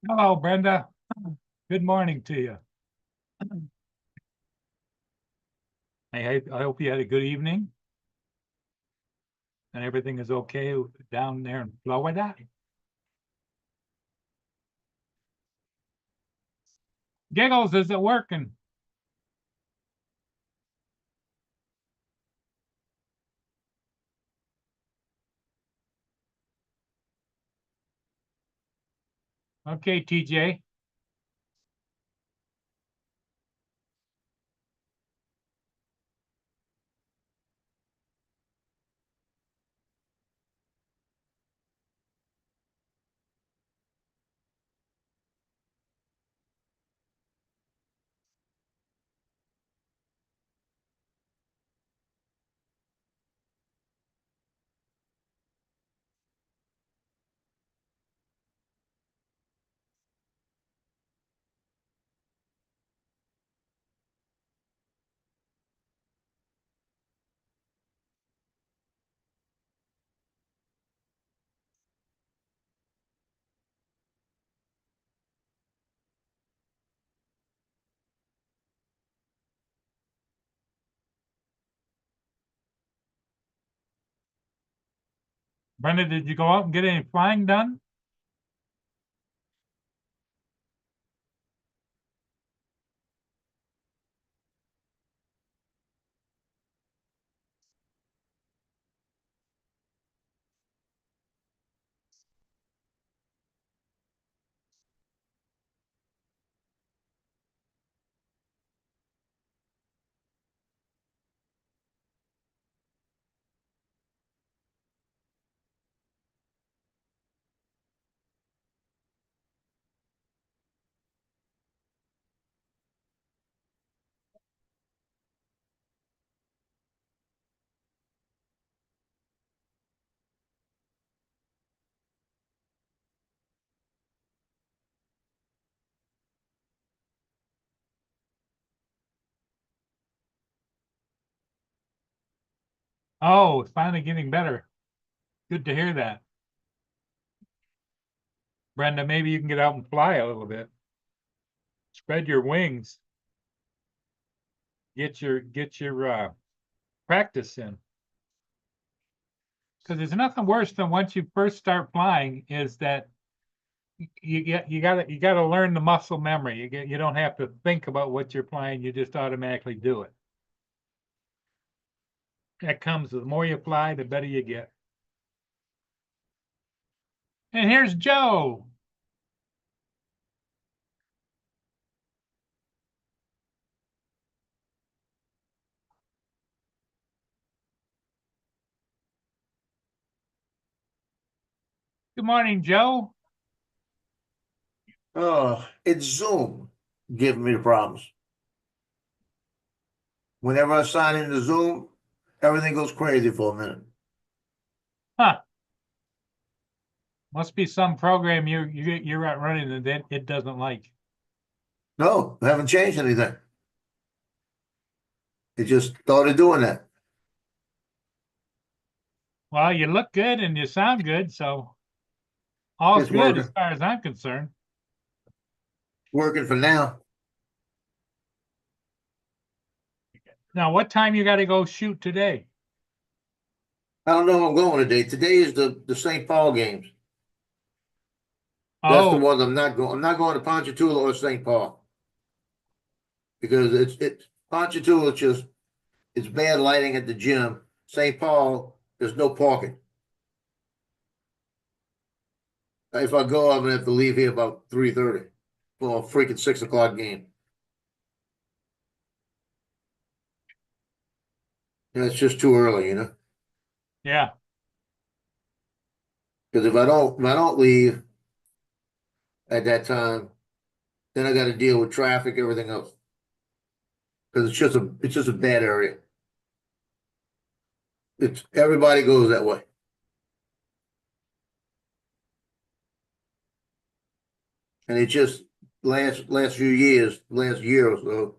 Hello, Brenda. Good morning to you. I hope you had a good evening and everything is okay down there in Florida. Giggles, is it working? Okay, TJ. Brenda, did you go out and get any flying done? Oh, it's finally getting better. Good to hear that. Brenda, maybe you can get out and fly a little bit. Spread your wings. Get your practice in. Because there's nothing worse than once you first start flying is that you gotta learn the muscle memory. You don't have to think about what you're flying, you just automatically do it. That comes the more you fly, the better you get. And here's Joe. Good morning, Joe. Oh, it's Zoom giving me the problems. Whenever I sign into Zoom, everything goes crazy for a minute. Huh. Must be some program you're out running that it doesn't like. No, I haven't changed anything. It just started doing that. Well, you look good and you sound good, so all's It's good as working, far as I'm concerned. working for now. Now, what time you got to go shoot today? I don't know if I'm going today. Today is the St. Paul games. That's the Oh, ones I'm not going. I'm not going to Ponchatoula or St. Paul because it's Ponchatoula. It's bad lighting at the gym. St. Paul, there's no parking. If I go, I'm gonna have to leave here about 3:30 for a freaking 6 o'clock game. And it's just too early, you know. yeah. Because if I don't leave at that time, then I got to deal with traffic, everything else. Because it's just a bad area. It's everybody goes that way, and it just last few years, last year or so,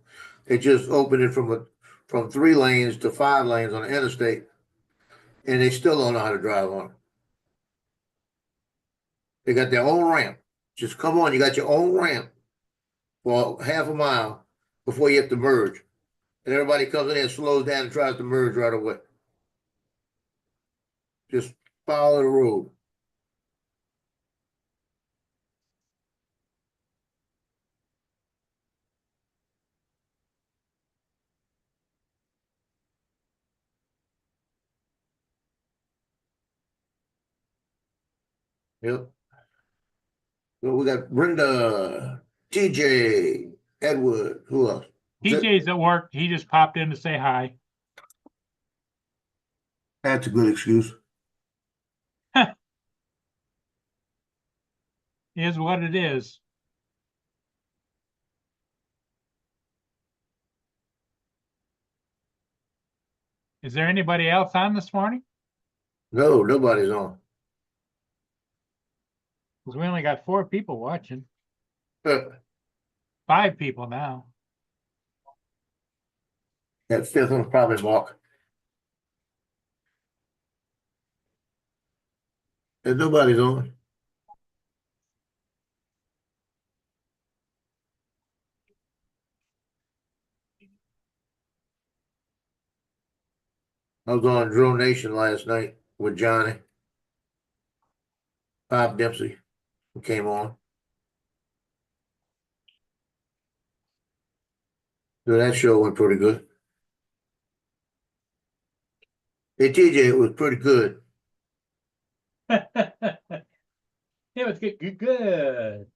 they just opened it from 3 lanes to 5 lanes on the interstate, and they still don't know how to drive on it. They got their own ramp, Just come on, you got your own ramp for half a mile before you have to merge. And everybody comes in there and slows down and tries to merge right away. Just follow the road. Yep. So we got Brenda, TJ, Edward, who else? That's it? TJ's at work. He just popped in to say hi. That's a good excuse. Is what it is. Is there anybody else on this morning? No, nobody's on. Because we only got 4 people watching. That 5 people now. fifth one's probably Mark. And nobody's on. I was on Drone Nation last night with Johnny. Bob Dempsey came on. So that show went pretty good. Hey, TJ, it was pretty good. It was good.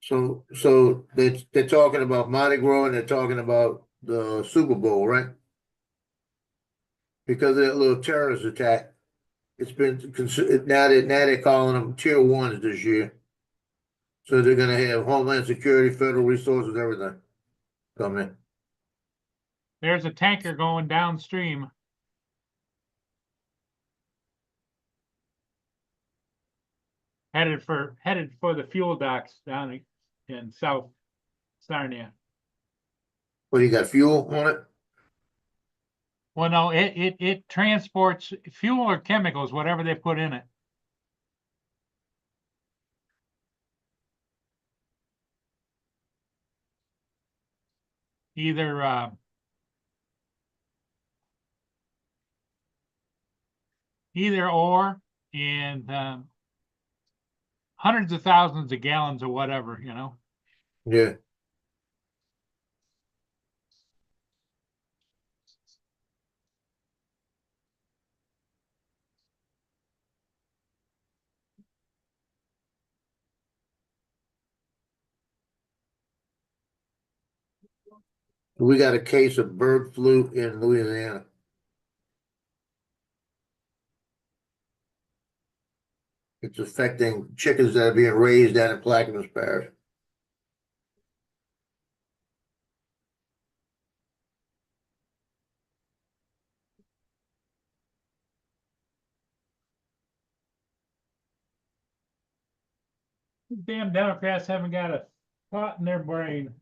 So they're talking about Mardi Gras and they're talking about the Super Bowl, right? Because of that little terrorist attack, it's been now they're calling them tier ones this year. So they're gonna have Homeland Security, federal resources, everything come in. There's a tanker going downstream. Headed for the fuel docks down in South Sarnia. What, you got fuel on it? Well, no, it transports fuel or chemicals, whatever they put in it. Either or, and hundreds of thousands of gallons or whatever, you know. Yeah. We got a case of bird flu in Louisiana. It's affecting chickens that are being raised down in Plaquemines Parish. Damn Democrats haven't got a thought in their brain.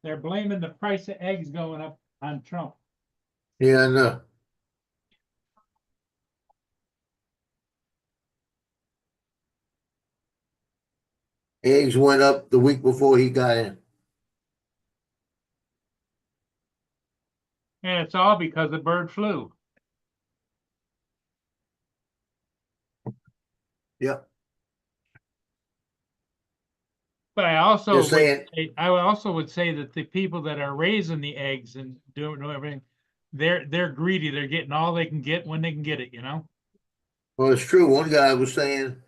They're blaming the price of eggs going up on Trump. Yeah, I know. Eggs went up the week before he got in. And it's all because of bird flu. Yep. But I also Just saying. would say that the people that are raising the eggs and doing everything, they're greedy. They're getting all they can get when they can get it, you know? Well, it's true. One guy was saying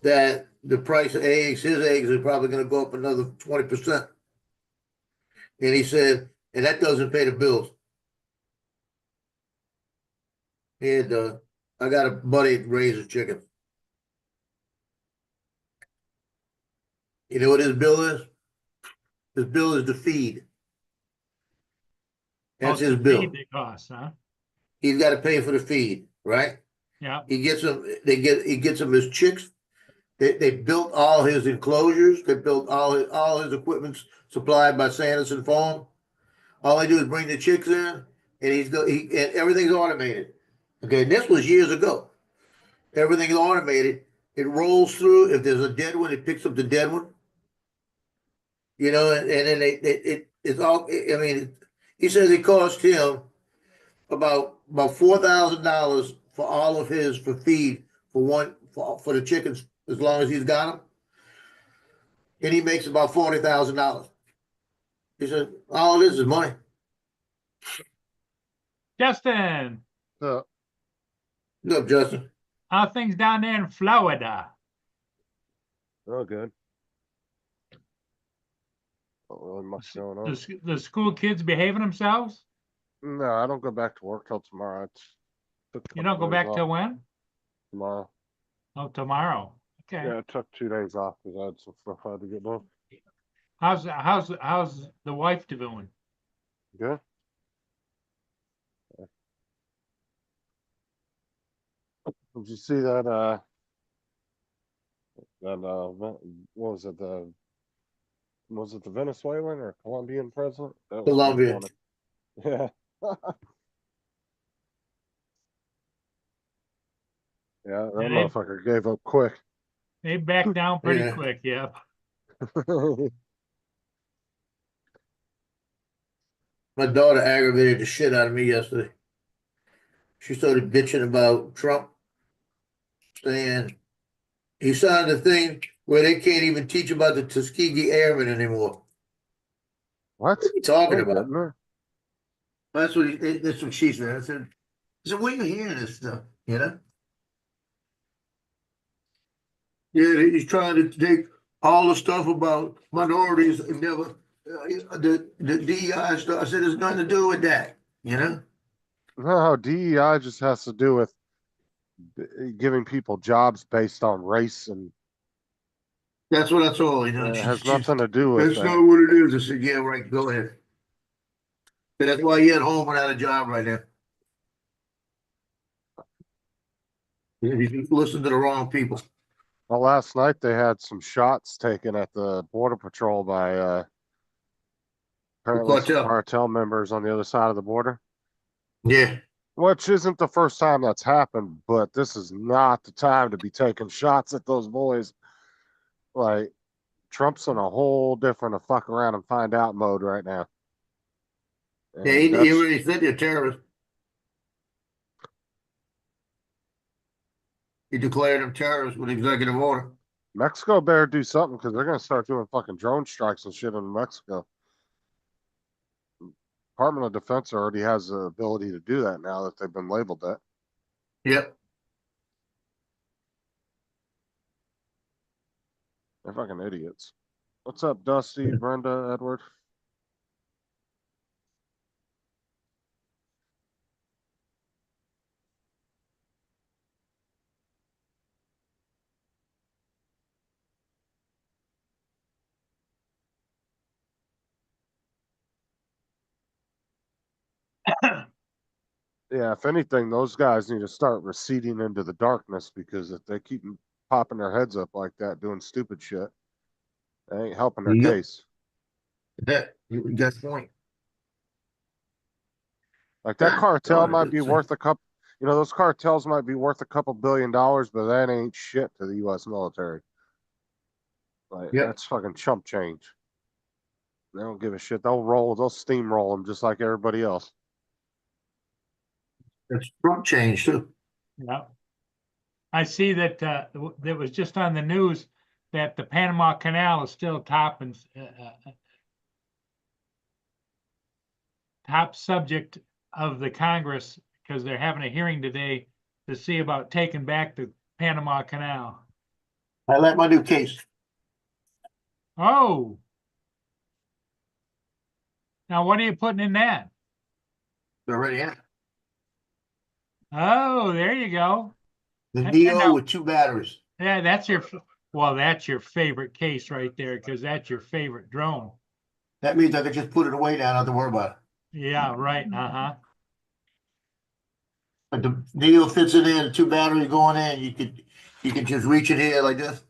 that the price of eggs, his eggs are probably going to go up another 20%. And he said, and that doesn't pay the bills. And I got a buddy that raises chicken. You know what his bill is? His bill is the feed. That's his bill. Feed they cost, huh? He's got to pay for the feed, right? Yeah. He gets them. He gets them his chicks They built all his enclosures. They built all his equipment supplied by Sanderson Farm. All they do is bring the chicks in, and and everything's automated. Okay, and this was years ago. Everything's automated. It rolls through. If there's a dead one, it picks up the dead one. You know, and then it's all. I mean, he says it cost him about $4,000 for all of his for feed for the chickens as long as he's got them, and he makes about $40,000. He said all this is money. Justin, What's up, Justin? how are things down there in Florida? Oh, good. Not really much going on. The school kids behaving themselves? No, I don't go back to work till tomorrow. Took a You couple don't go days back off till when? tomorrow. Oh, tomorrow. Okay. Yeah, I took 2 days off because I had some stuff I had to get done. How's the wife doing? Good. Did you see that? What was it? Was it the Venezuelan or Colombian president? That was Colombia. funny. Yeah. Yeah, that Yeah, motherfucker gave up quick. They back down pretty Yeah. quick, yeah. My daughter aggravated the shit out of me yesterday. She started bitching about Trump, saying he signed a thing where they can't even teach about the Tuskegee Airmen anymore. What? What are you talking Oh, about? goodness. That's what she said. I said, where you hearing this stuff? You know? Yeah, he's trying to take all the stuff about minorities and never the DEI stuff. I said, there's nothing to do with that. You know? No, DEI just has to do with giving people jobs based on race, and That's what I told her. You know, it has nothing to do with that's that. not what it is. I said, yeah, right. Go ahead. But that's why you're at home without a job right now. You listen to the wrong people. Well, last night they had some shots taken at the border patrol by apparently some cartel. cartel members on the other side of the border, Yeah. which isn't the first time that's happened, but this is not the time to be taking shots at those boys. Like, Trump's in a whole different fuck around and find out mode right now. Yeah, he And that's- already said they're terrorists. He declared them terrorists with executive order. Mexico better do something because they're going to start doing fucking drone strikes and shit in Mexico. Department of Defense already has the ability to do that now that they've been labeled that. Yep. They're fucking idiots. What's up, Dusty, Brenda, Edward? Yeah, if anything, those guys need to start receding into the darkness because if they keep popping their heads up like that, doing stupid shit, they ain't helping their Yep. case. You got a point. Like that Yeah, cartel no, might be it's- worth a couple, those cartels might be worth a couple $1 billion, but that ain't shit to the U.S. military. Like, Yep. that's fucking chump change. They don't give a shit. They'll steamroll them just like everybody else. It's Trump change too. Yeah. I see that that was just on the news that the Panama Canal is still top subject of the Congress because they're having a hearing today to see about taking back the Panama Canal. I like my new case. Oh. Now what are you putting in that? Already have. Oh, there you go. The And Neo now- with 2 batteries. Yeah, that's your favorite case right there because that's your favorite drone. That means I could just put it away now, not to worry about it. Yeah, right. Uh-huh. But the Neo fits in there, the 2 batteries going in. You could just reach it here like this.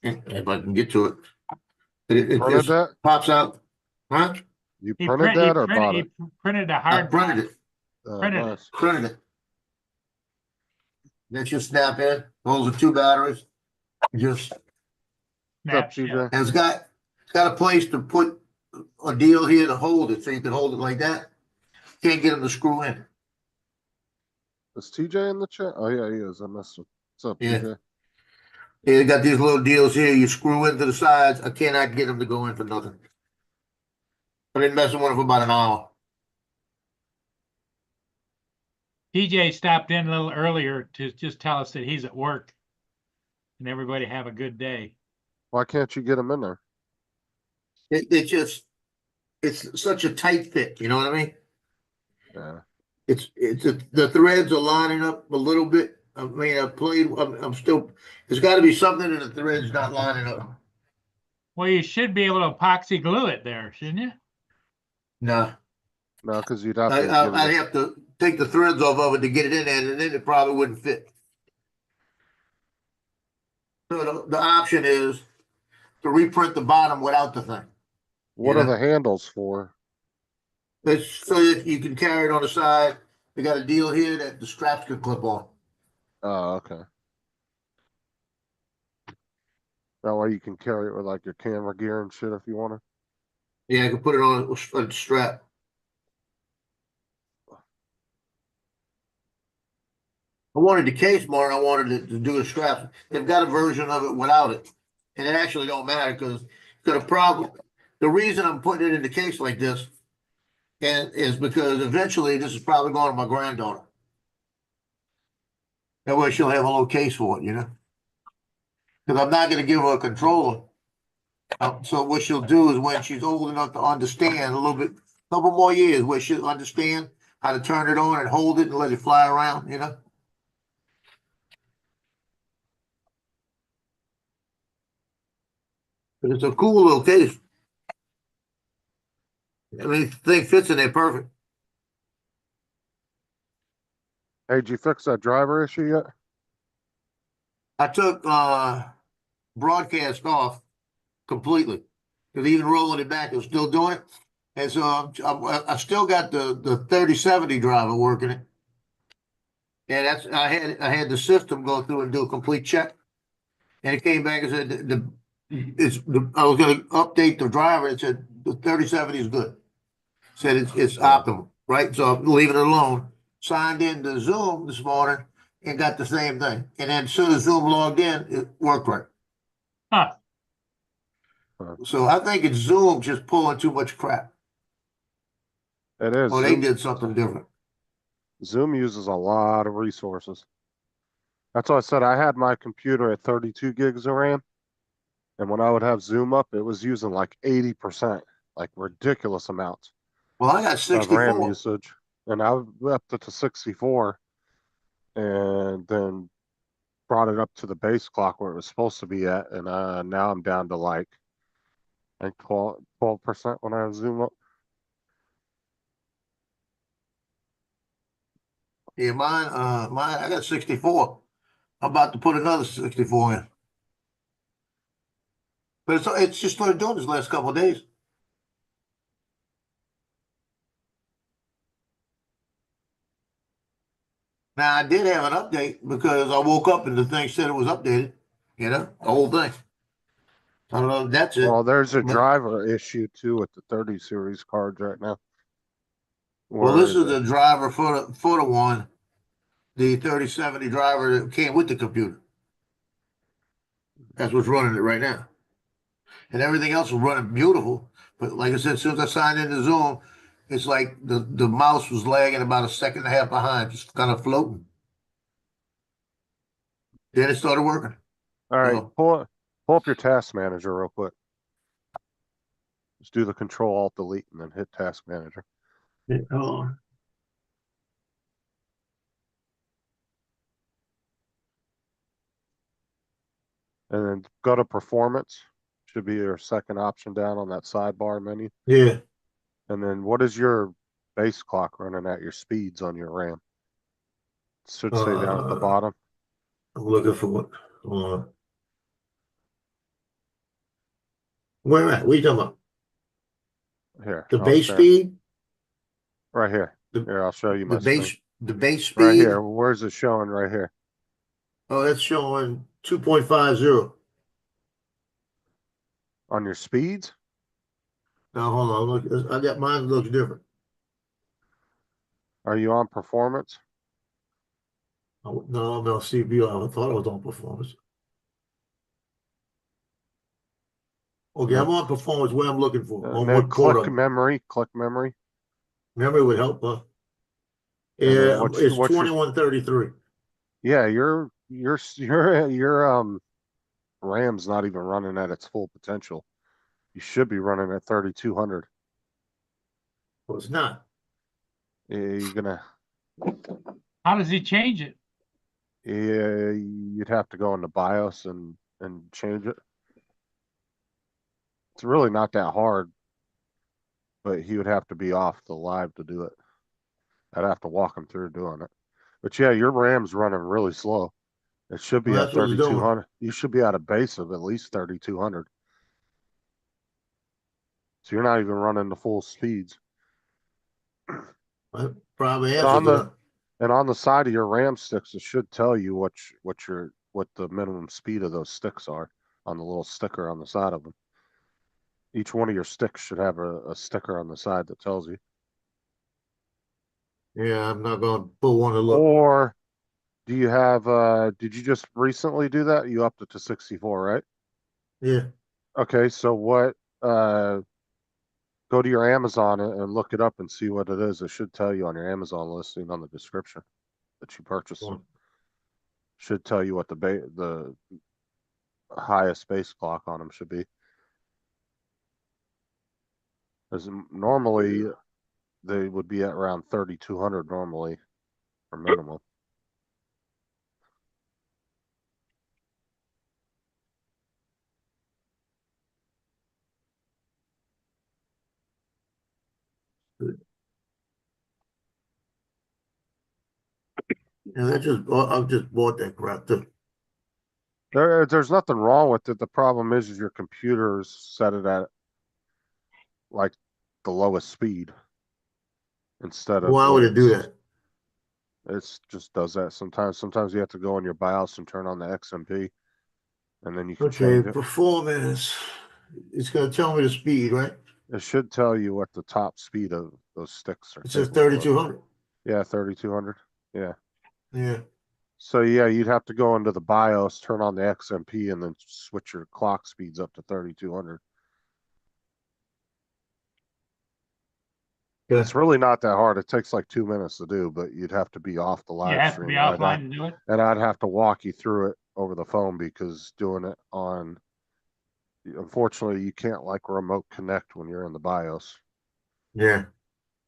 If I can get to it. It Printed just that? pops out, huh? You He printed print, he that or printed, bought it? he printed a I hard printed drive. it, Printed it. Nice. printed it. Then just snap in, holds the two batteries, just, What's up, Snapshot. TJ? and it's got a place to put a deal here to hold it, so you can hold it like that. Can't get them to screw in. Is TJ in the chat? Oh yeah, he is. I missed him. What's up, Yeah. TJ? Yeah, they got these little deals here, you screw into the sides, I cannot get them to go in for nothing. I've been messing with them for about an hour. TJ stopped in a little earlier to just tell us that he's at work. And everybody have a good day. Why can't you get him in there? It just, it's such a tight fit, you know what I mean? Yeah. The threads are lining up a little bit. I mean, I'm still, there's gotta be something in the threads not lining up. Well, you should be able to epoxy glue it there, shouldn't you? Nah, No, because you'd have to give I'd it. have to take the threads off of it to get it in there, and then it probably wouldn't fit. So the option is to reprint the bottom without the thing. What Yeah. are the handles for? It's so that you can carry it on the side. They got a deal here that the straps can clip on. Oh, okay. That way you can carry it with like your camera gear and shit if you want to. Yeah, I can put it on a strap. I wanted the case more than I wanted to do the straps. They've got a version of it without it. And it actually don't matter because the problem, the reason I'm putting it in the case like this and is because eventually this is probably going to my granddaughter. That way she'll have a little case for it, you know? Because I'm not going to give her a controller. So what she'll do is when she's old enough to understand a little bit, couple more years where she'll understand how to turn it on and hold it and let it fly around, you know? But it's a cool little case. I mean, the thing fits in there perfect. Hey, did you fix that driver issue yet? I took broadcast off completely because even rolling it back, it was still doing it. And so I still got the 3070 driver working it. And that's I had the system go through and do a complete check. And it came back and said I was gonna update the driver. It said the 3070 is good. Said it's optimal, right? So I'm leaving it alone. Signed in to Zoom this morning and got the same thing. And then as soon as Zoom logged in, it worked right. Huh. So I think it's Zoom just pulling too much crap. It is. Or they did something different. Zoom uses a lot of resources. That's why I said I had my computer at 32 gigs of RAM. And when I would have Zoom up, it was using like 80%, like ridiculous amounts Well, I got of RAM 64. usage. And I upped it to 64 and then brought it up to the base clock where it was supposed to be at. And now I'm down to like, I think 12% when I have Zoom up. Yeah, mine, I got 64. I'm about to put another 64 in. But it's just started doing this last couple of days. Now I did have an update because I woke up and the thing said it was updated, you know, the whole thing. I don't know if that's it. Well, there's a But- driver issue too with the 30 series cards right now. Well, Where this is it? the driver for the one, the 3070 driver that came with the computer. That's what's running it right now. And everything else was running beautiful. But like I said, as soon as I signed into Zoom, it's like the mouse was lagging about a second and a half behind, just kind of floating. Then it started working. All right, So, pull up your task manager real quick. Just do the Control Alt Delete and then hit Task Manager. hold on. And then go to Performance. Should be your second option down on that sidebar menu. Yeah. And then what is your base clock running at, your speeds on your RAM? It should say down at the bottom. I'm looking for what. Hold on. Where at? What are you talking about? Here, The I'll base share. speed? Right here. The, Here, I'll show you the my screen. base Right speed? here. Where's it showing? Right here. Oh, that's showing 2.50. On your speeds? Now, hold on, look, I got mine looks different. Are you on performance? Oh, no, I'm on CPU. I thought I was on performance. Okay, No. I'm on performance, what I'm looking for, And on then what port click of memory. Click memory. memory would help, huh? And then Yeah, it's what's your 2133. yeah, your RAM's not even running at its full potential. You should be running at 3200. Well, it's not. You're gonna How does he change it? yeah, you'd have to go into BIOS and change it. It's really not that hard, but he would have to be off the live to do it. I'd have to walk him through doing it. But yeah, your RAM's running really slow. It should be Well, at that's what it's doing. 3200. You should be at a base of at least 3200. So you're not even running the full speeds. That probably And answers on the it. and on the side of your RAM sticks, it should tell you what the minimum speed of those sticks are on the little sticker on the side of them. Each one of your sticks should have a sticker on the side that tells you. Yeah, I'm not gonna pull one to look. Or do you have did you just recently do that? You upped it to 64, right? Yeah, Okay, so what go to your Amazon and look it up and see what it is. It should tell you on your Amazon listing on the description that you purchased them. Should tell you what the highest base clock on them should be. Because normally they would be at around 3200 normally or minimum. yeah, I've just bought that crap too. There's nothing wrong with it. The problem is your computers set it at like the lowest speed instead of Why would it do that? It just does that sometimes. Sometimes you have to go in your BIOS and turn on the XMP, and then you can Okay, change it. performance. It's gonna tell me the speed, right? It should tell you what the top speed of those sticks are It says capable of. 3200. Yeah, 3200. Yeah. Yeah. So yeah, you'd have to go into the BIOS, turn on the XMP, and then switch your clock speeds up to 3200. Yeah. It's really not that hard. It takes like 2 minutes to do, but you'd have to be off the You live have to stream. be and offline to do it. I'd have to walk you through it over the phone because doing it on, unfortunately, you can't like remote connect when you're in the BIOS. Yeah.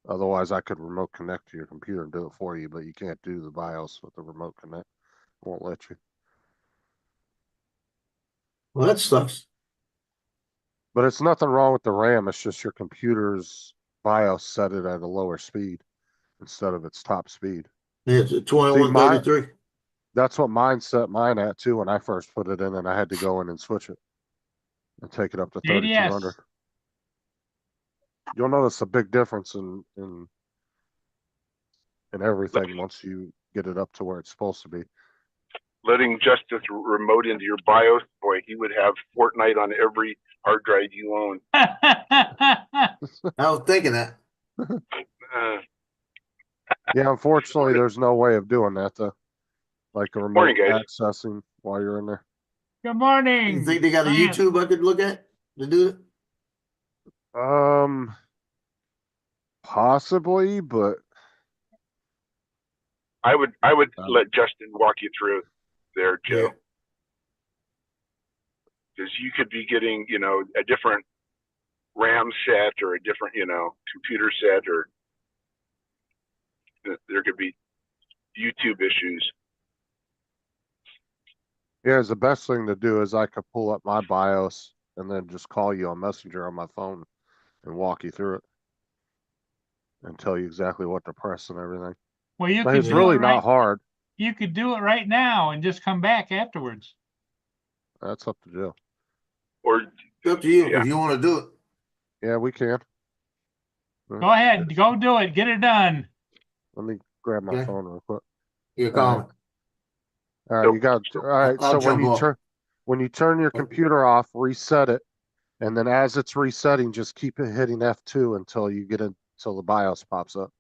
Otherwise, I could remote connect to your computer and do it for you, but you can't do the BIOS with the remote connect. It won't let you. Well, that sucks. But it's nothing wrong with the RAM. It's just your computer's BIOS set it at a lower speed instead of its top speed. Yeah, it's 2133. That's what mine set mine at too when I first put it in, and I had to go in and switch it and take it up to 3200. ADS. You'll notice a big difference in everything once you get it up to where it's supposed to be. Letting Justice remote into your BIOS, boy, he would have Fortnite on every hard drive you own. I was thinking that. Yeah, unfortunately, there's no way of doing that though. Like a remote Morning, guys. accessing while you're in there. Good morning. You think they got a Lance. YouTube I could look at to do it? Possibly, but I would let Justin walk you through there, Joe. Yeah. Because you could be getting, a different RAM set or a different, computer set, or there could be YouTube issues. yeah, the best thing to do is I could pull up my BIOS and then just call you on Messenger on my phone and walk you through it and tell you exactly what to press and everything. Well, you But could it's do really it right. not hard. You could do it right now and just come back afterwards. That's up to Joe. Or It's up to you Yeah. if you want to do it. Yeah, we can. Go ahead, go do it, get it done. Let me grab my Okay. phone real quick. You call me. All right, Nope. you got, all right, I'll so when jump you off. when you turn your computer off, reset it. And then as it's resetting, just keep it hitting F2 until you get it, until the BIOS pops up.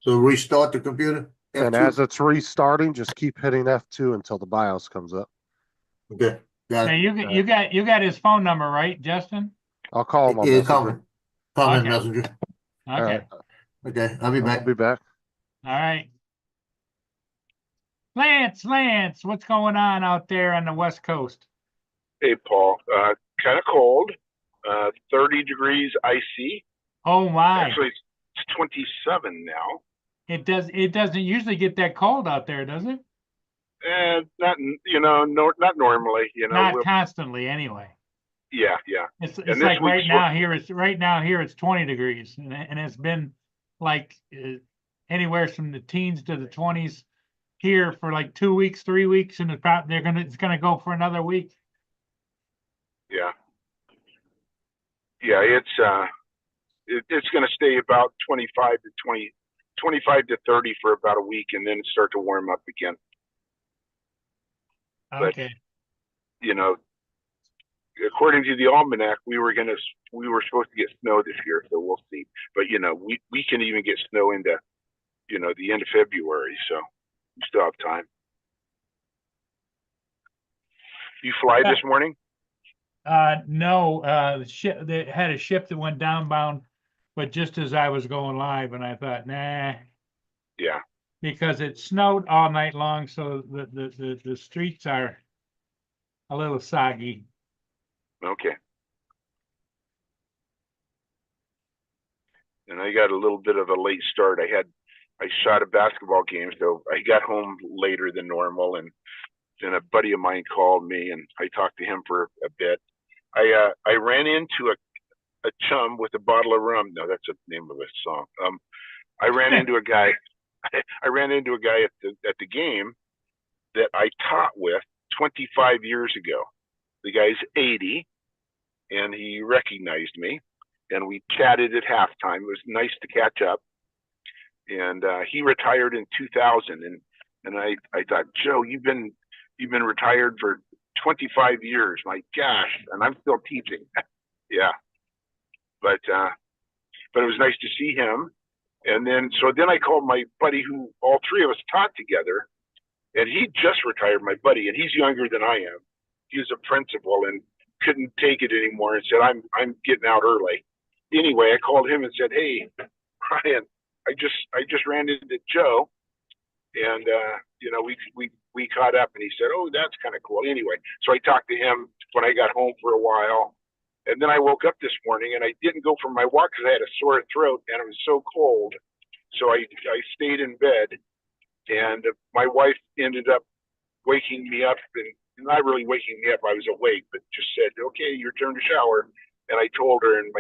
So restart the computer. And F2. as it's restarting, just keep hitting F2 until the BIOS comes up. Okay, got Now, it. you got his phone number, right, Justin? I'll call him on Yeah, Messenger. comment. Comment Okay. messenger. All Okay, right, Okay, I'll be I'll back. be back. all right. Lance, what's going on out there on the West Coast? Hey, Paul. Kind of cold. 30 degrees icy. Oh my, Actually, it's 27 now. it doesn't usually get that cold out there, does it? And not, not normally, Not constantly anyway. yeah. It's this like week's right now here it's 20 degrees and it's been like anywhere from the teens to the 20s here for like 2 weeks, 3 weeks, and it's gonna go for another week. Yeah. Yeah, it's going to stay about 25 to 30 for about a week, and then start to warm up again. But, Okay. According to the almanac, we were supposed to get snow this year, so we'll see. But we can even get snow into the end of February, so we still have time. You fly this morning? No, they had a ship that went downbound, but just as I was going live, and I thought, nah, Yeah. because it snowed all night long, so the streets are a little soggy. Okay. And I got a little bit of a late start. I shot a basketball game, so I got home later than normal, and then a buddy of mine called me, and I talked to him for a bit. I ran into a chum with a bottle of rum. No, that's the name of a song. I ran into a guy. I ran into a guy at the game that I taught with 25 years ago. The guy's 80, and he recognized me, and we chatted at halftime. It was nice to catch up. And he retired in 2000, and I thought, Joe, you've been retired for 25 years. My gosh, and I'm still teaching. Yeah, but it was nice to see him. And then I called my buddy, who all three of us taught together, and he just retired. My buddy, and he's younger than I am. He was a principal and couldn't take it anymore, and said, I'm getting out early. Anyway, I called him and said, hey, Brian, I just ran into Joe, and we caught up, and he said, oh, that's kind of cool. Anyway, so I talked to him when I got home for a while, and then I woke up this morning, and I didn't go for my walk because I had a sore throat, and it was so cold. So I stayed in bed, and my wife ended up waking me up, and not really waking me up. I was awake, but just said, okay, your turn to shower. And I told her, and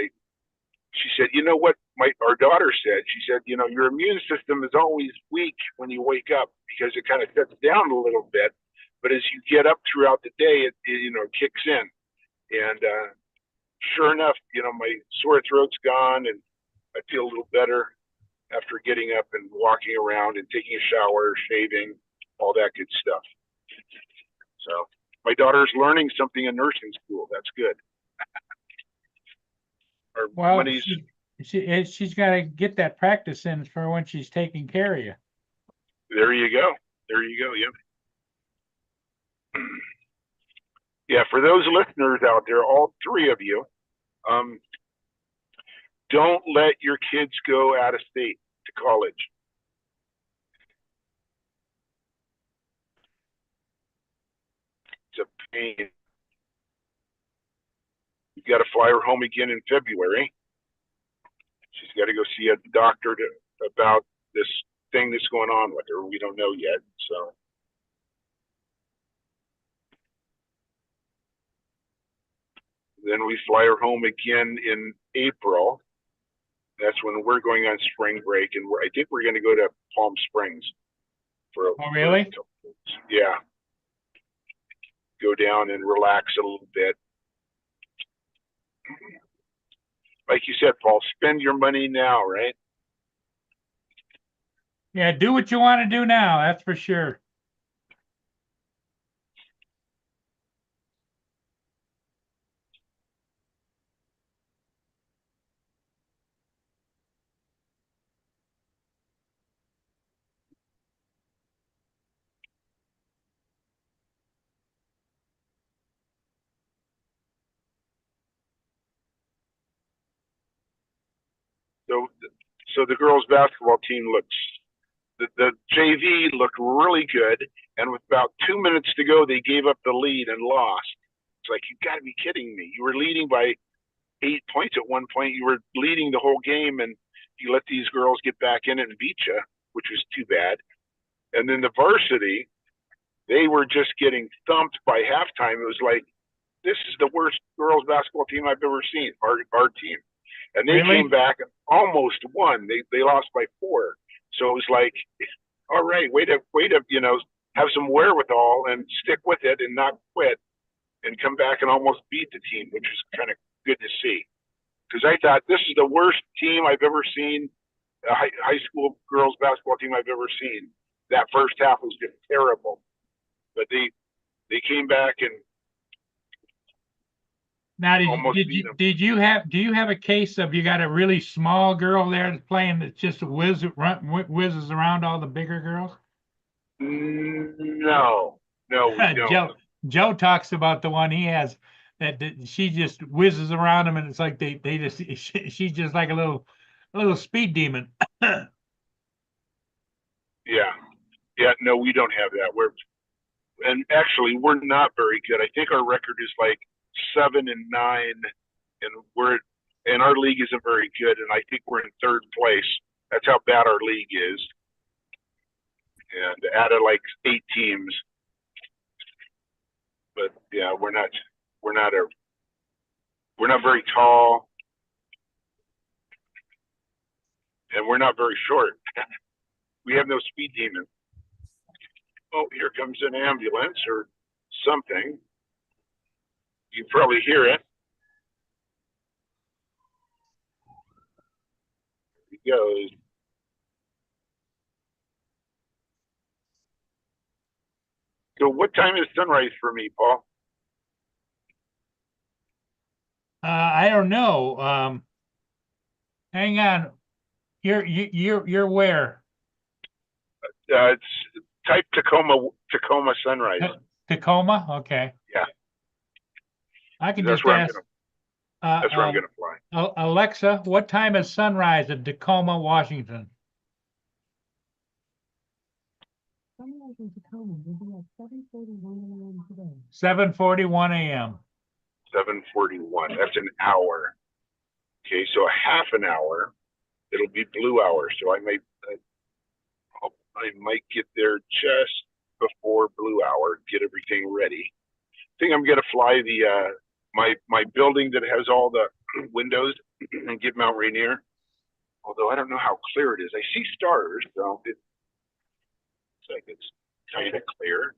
she said, you know what our daughter said? She said, your immune system is always weak when you wake up because it kind of shuts down a little bit. But as you get up throughout the day, it kicks in. And sure enough, my sore throat's gone, and I feel a little better after getting up and walking around and taking a shower, shaving, all that good stuff. So my daughter's learning something in nursing school. That's good. Well, she's got to get that practice in for when she's taking care of you. There you go. Yeah. Yeah. For those listeners out there, all three of you, don't let your kids go out of state to college. It's a pain. You've got to fly her home again in February. She's got to go see a doctor about this thing that's going on with her. We don't know yet. So then we fly her home again in April. That's when we're going on spring break, and I think we're going to go to Palm Springs for Oh, really? Yeah. Go down and relax a little bit. Like you said, Paul, spend your money now, right? Yeah, do what you want to do now, that's for sure. So, so the girls' basketball team looks. The JV looked really good, and with about 2 minutes to go, they gave up the lead and lost. It's like, you got to be kidding me! You were leading by 8 points at one point. You were leading the whole game, and you let these girls get back in it and beat you, which was too bad. And then the varsity, they were just getting thumped by halftime. It was like, this is the worst girls basketball team I've ever seen. Our team, and they Really? came back and almost won. They lost by 4. So it was like, all right, way to have some wherewithal and stick with it and not quit and come back and almost beat the team, which was kind of good to see. Because I thought, this is the worst team I've ever seen, a high school girls basketball team I've ever seen. That first half was just terrible, but they came back and Now, almost beat them. do you have a case of you got a really small girl there that's playing that just whizzes around all the bigger girls? No, we don't. Joe talks about the one he has that she just whizzes around him, and it's like they just she's just like a little speed demon. Yeah, no, we don't have that. And actually we're not very good. I think our record is like 7-9, and our league isn't very good. And I think we're in 3rd place. That's how bad our league is. And out of like 8 teams, but yeah, we're not very tall, and we're not very short. We have no speed demon. Oh, here comes an ambulance or something. You probably hear it. Here he goes. So what time is sunrise for me, Paul? I don't know. Hang on. You're where? It's type Tacoma sunrise. Tacoma? Okay. Yeah. I can That's just where ask. that's where I'm gonna fly. Alexa, what time is sunrise in Tacoma, Washington? Sunrise in Tacoma will be at 7:41 a.m. today. 7:41 a.m. 7:41. That's an hour. Okay, so a half an hour. It'll be blue hour. So I might get there just before blue hour. Get everything ready. I think I'm gonna fly the my building that has all the windows and get Mount Rainier. Although I don't know how clear it is. I see stars, so it's like it's kind of clear.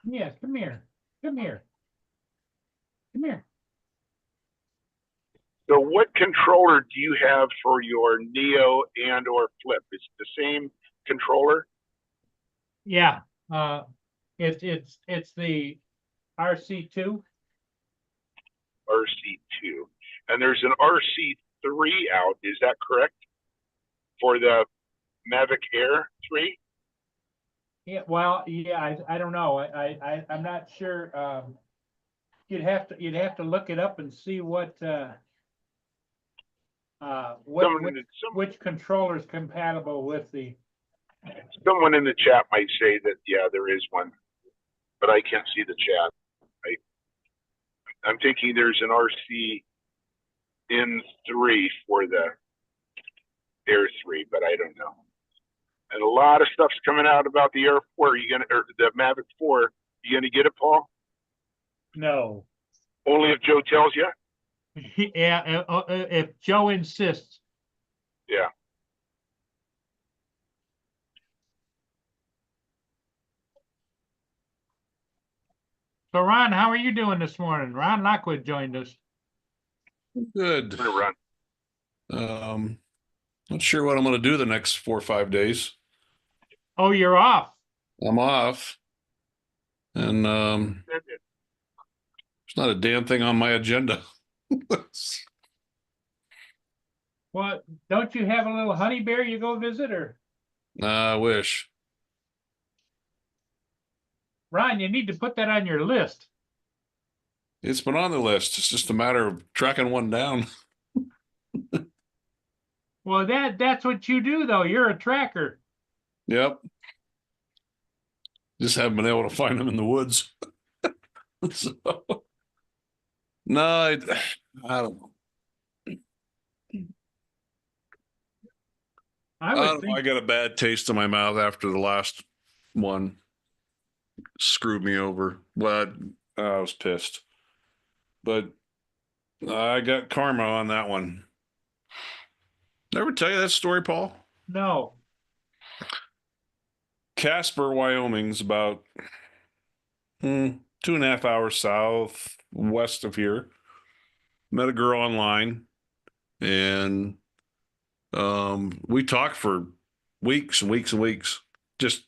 Yes, come here. Come here. Come here. So what controller do you have for your Neo and or Flip? It's the same controller? Yeah. It's the RC2. RC2. And there's an RC3 out, is that correct? For the Mavic Air 3? Yeah, well, yeah, I don't know. I'm not sure. You'd have to look it up and see which controller is compatible with the. Someone in the chat might say that, yeah, there is one, but I can't see the chat. I'm thinking there's an RC in3 for the Air 3, but I don't know. And a lot of stuff's coming out about the Air 4. Or the Mavic 4? You gonna get it, Paul? No. Only if Joe tells you? Yeah, if Joe insists. Yeah. So Ron, how are you doing this morning? Ron Lockwood joined us. Good. I'm gonna run. Not sure what I'm going to do the next 4 or 5 days. Oh, you're off. I'm off, and there's not a damn thing on my agenda. Well, don't you have a little honey bear you go visit, or I wish. Ron, you need to put that on your list. It's been on the list. It's just a matter of tracking one down. Well, that's what you do though. You're a tracker. Yep. Just haven't been able to find them in the woods. So, no, I don't know. I I would don't know. think I got a bad taste in my mouth after the last one. Screwed me over. But I was pissed. But I got karma on that one. Never tell you that story, Paul? no. Casper, Wyoming's about 2.5 hours south west of here. Met a girl online, and we talked for weeks and weeks and weeks. Just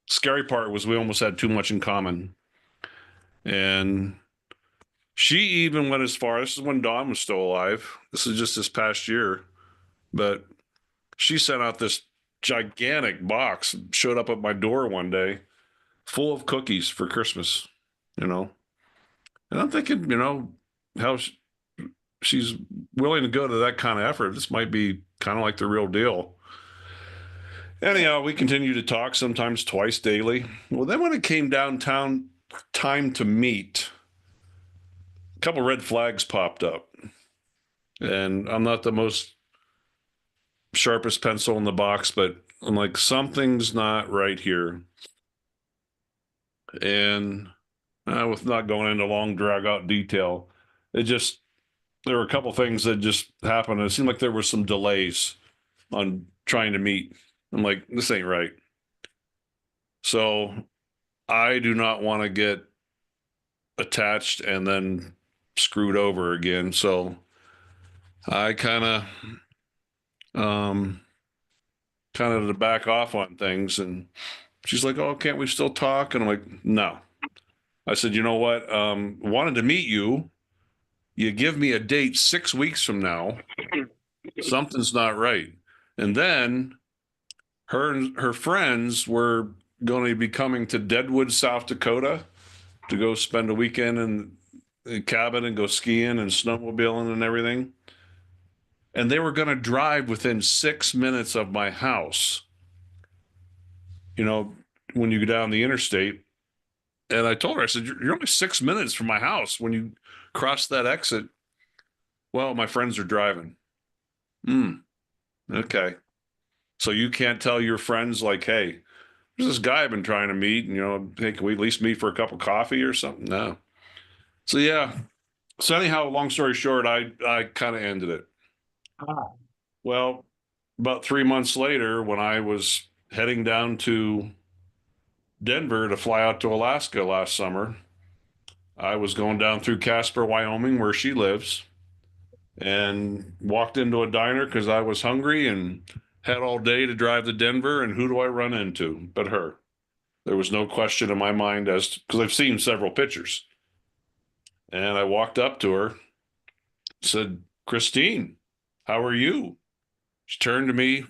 scary part was we almost had too much in common. And she even went as far, this is when Dawn was still alive. This is just this past year. But she sent out this gigantic box, showed up at my door one day, full of cookies for Christmas, you know. And I'm thinking, you know, how she's willing to go to that kind of effort. This might be kind of like the real deal. Anyhow, we continue to talk, sometimes twice daily. Well, then when it came downtown time to meet, a couple red flags popped up. And I'm not the most sharpest pencil in the box, but I'm like, something's not right here. And with not going into long drag out detail, there were a couple things that just happened. And it seemed like there were some delays on trying to meet. I'm like, this ain't right. So I do not want to get attached and then screwed over again. So I kind of to back off on things. And she's like, oh, can't we still talk? And I'm like, no. I said, you know what? Wanted to meet you. You give me a date 6 weeks from now. Something's not right. And then her friends were going to be coming to Deadwood, South Dakota to go spend a weekend in a cabin and go skiing and snowmobiling and everything. And they were going to drive within 6 minutes of my house. You know, when you go down the interstate. And I told her, I said, you're only 6 minutes from my house when you cross that exit. Well, my friends are driving. Okay. So you can't tell your friends, like, hey, there's this guy I've been trying to meet, and, you know, hey, can we at least meet for a cup of coffee or something? No. So, yeah. So anyhow, long story short, I kind of ended it. Well, about 3 months later, when I was heading down to Denver to fly out to Alaska last summer, I was going down through Casper, Wyoming, where she lives, and walked into a diner because I was hungry and had all day to drive to Denver. And who do I run into but her? There was no question in my mind because I've seen several pictures. And I walked up to her, said, Christine, how are you? She turned to me,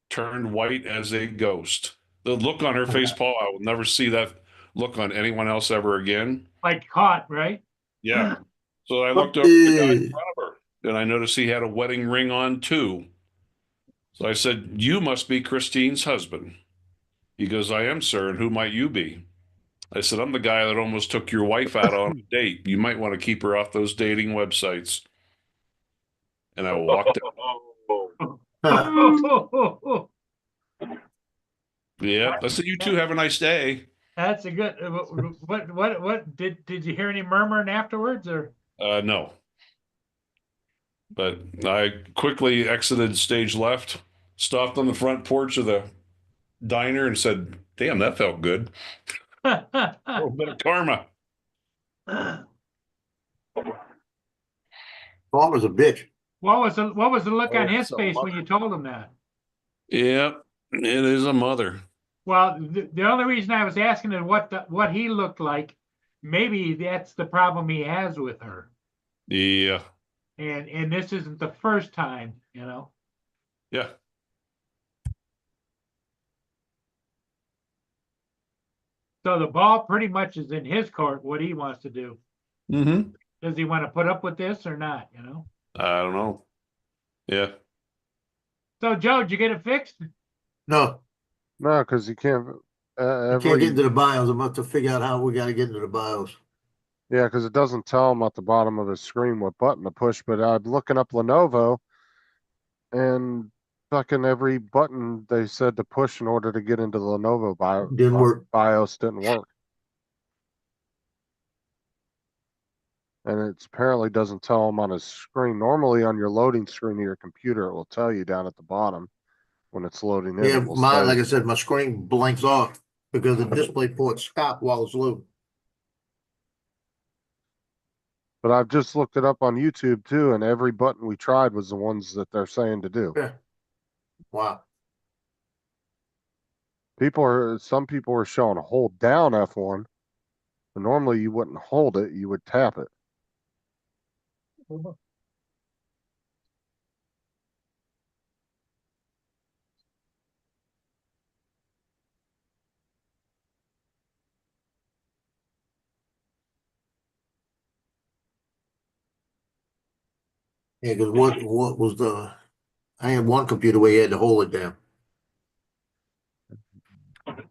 turned white as a ghost. The look on her face, Paul, I will never see that look on anyone else ever again. Like caught, right? Yeah. So I looked over at the guy in front of her, and I noticed he had a wedding ring on too. So I said, you must be Christine's husband. He goes, I am, sir. And who might you be? I said, I'm the guy that almost took your wife out on a date. You might want to keep her off those dating websites. And I walked out. Yeah. I said, you two have a nice day. That's a good. What did you hear any murmuring afterwards, or? No. But I quickly exited stage left stopped on the front porch of the diner and said, "Damn, that felt good." A little bit of karma. Farmer's a bitch. What was the look on Oh, his so face when you told him that? Yep, it is a mother. Well, the only reason I was asking is what he looked like. Maybe that's the problem he has with her. Yeah, And this isn't the first time, you know. yeah. So the ball pretty much is in his court, what he wants to do. Mm-hmm. Does he want to put up with this or not, you know? I don't know. Yeah. So Joe, did you get it fixed? No, No, because you can't. I can't get into the BIOS. I'm about to figure out how we gotta get into the BIOS. Yeah, because it doesn't tell him at the bottom of the screen what button to push. But I'm looking up Lenovo, and fucking every button they said to push in order to get into the Lenovo Didn't work. BIOS didn't work. And it apparently doesn't tell him on his screen. Normally, on your loading screen of your computer, it will tell you down at the bottom when it's loading in. Yeah, It will mine, say- like I said, my screen blanks off because the display port stopped while it's loading. But I've just looked it up on YouTube too, and every button we tried was the ones that they're saying to do. Yeah. Wow. Some people are showing hold down F1, but normally you wouldn't hold it, you would tap it. Yeah, because what was I had one computer where you had to hold it down.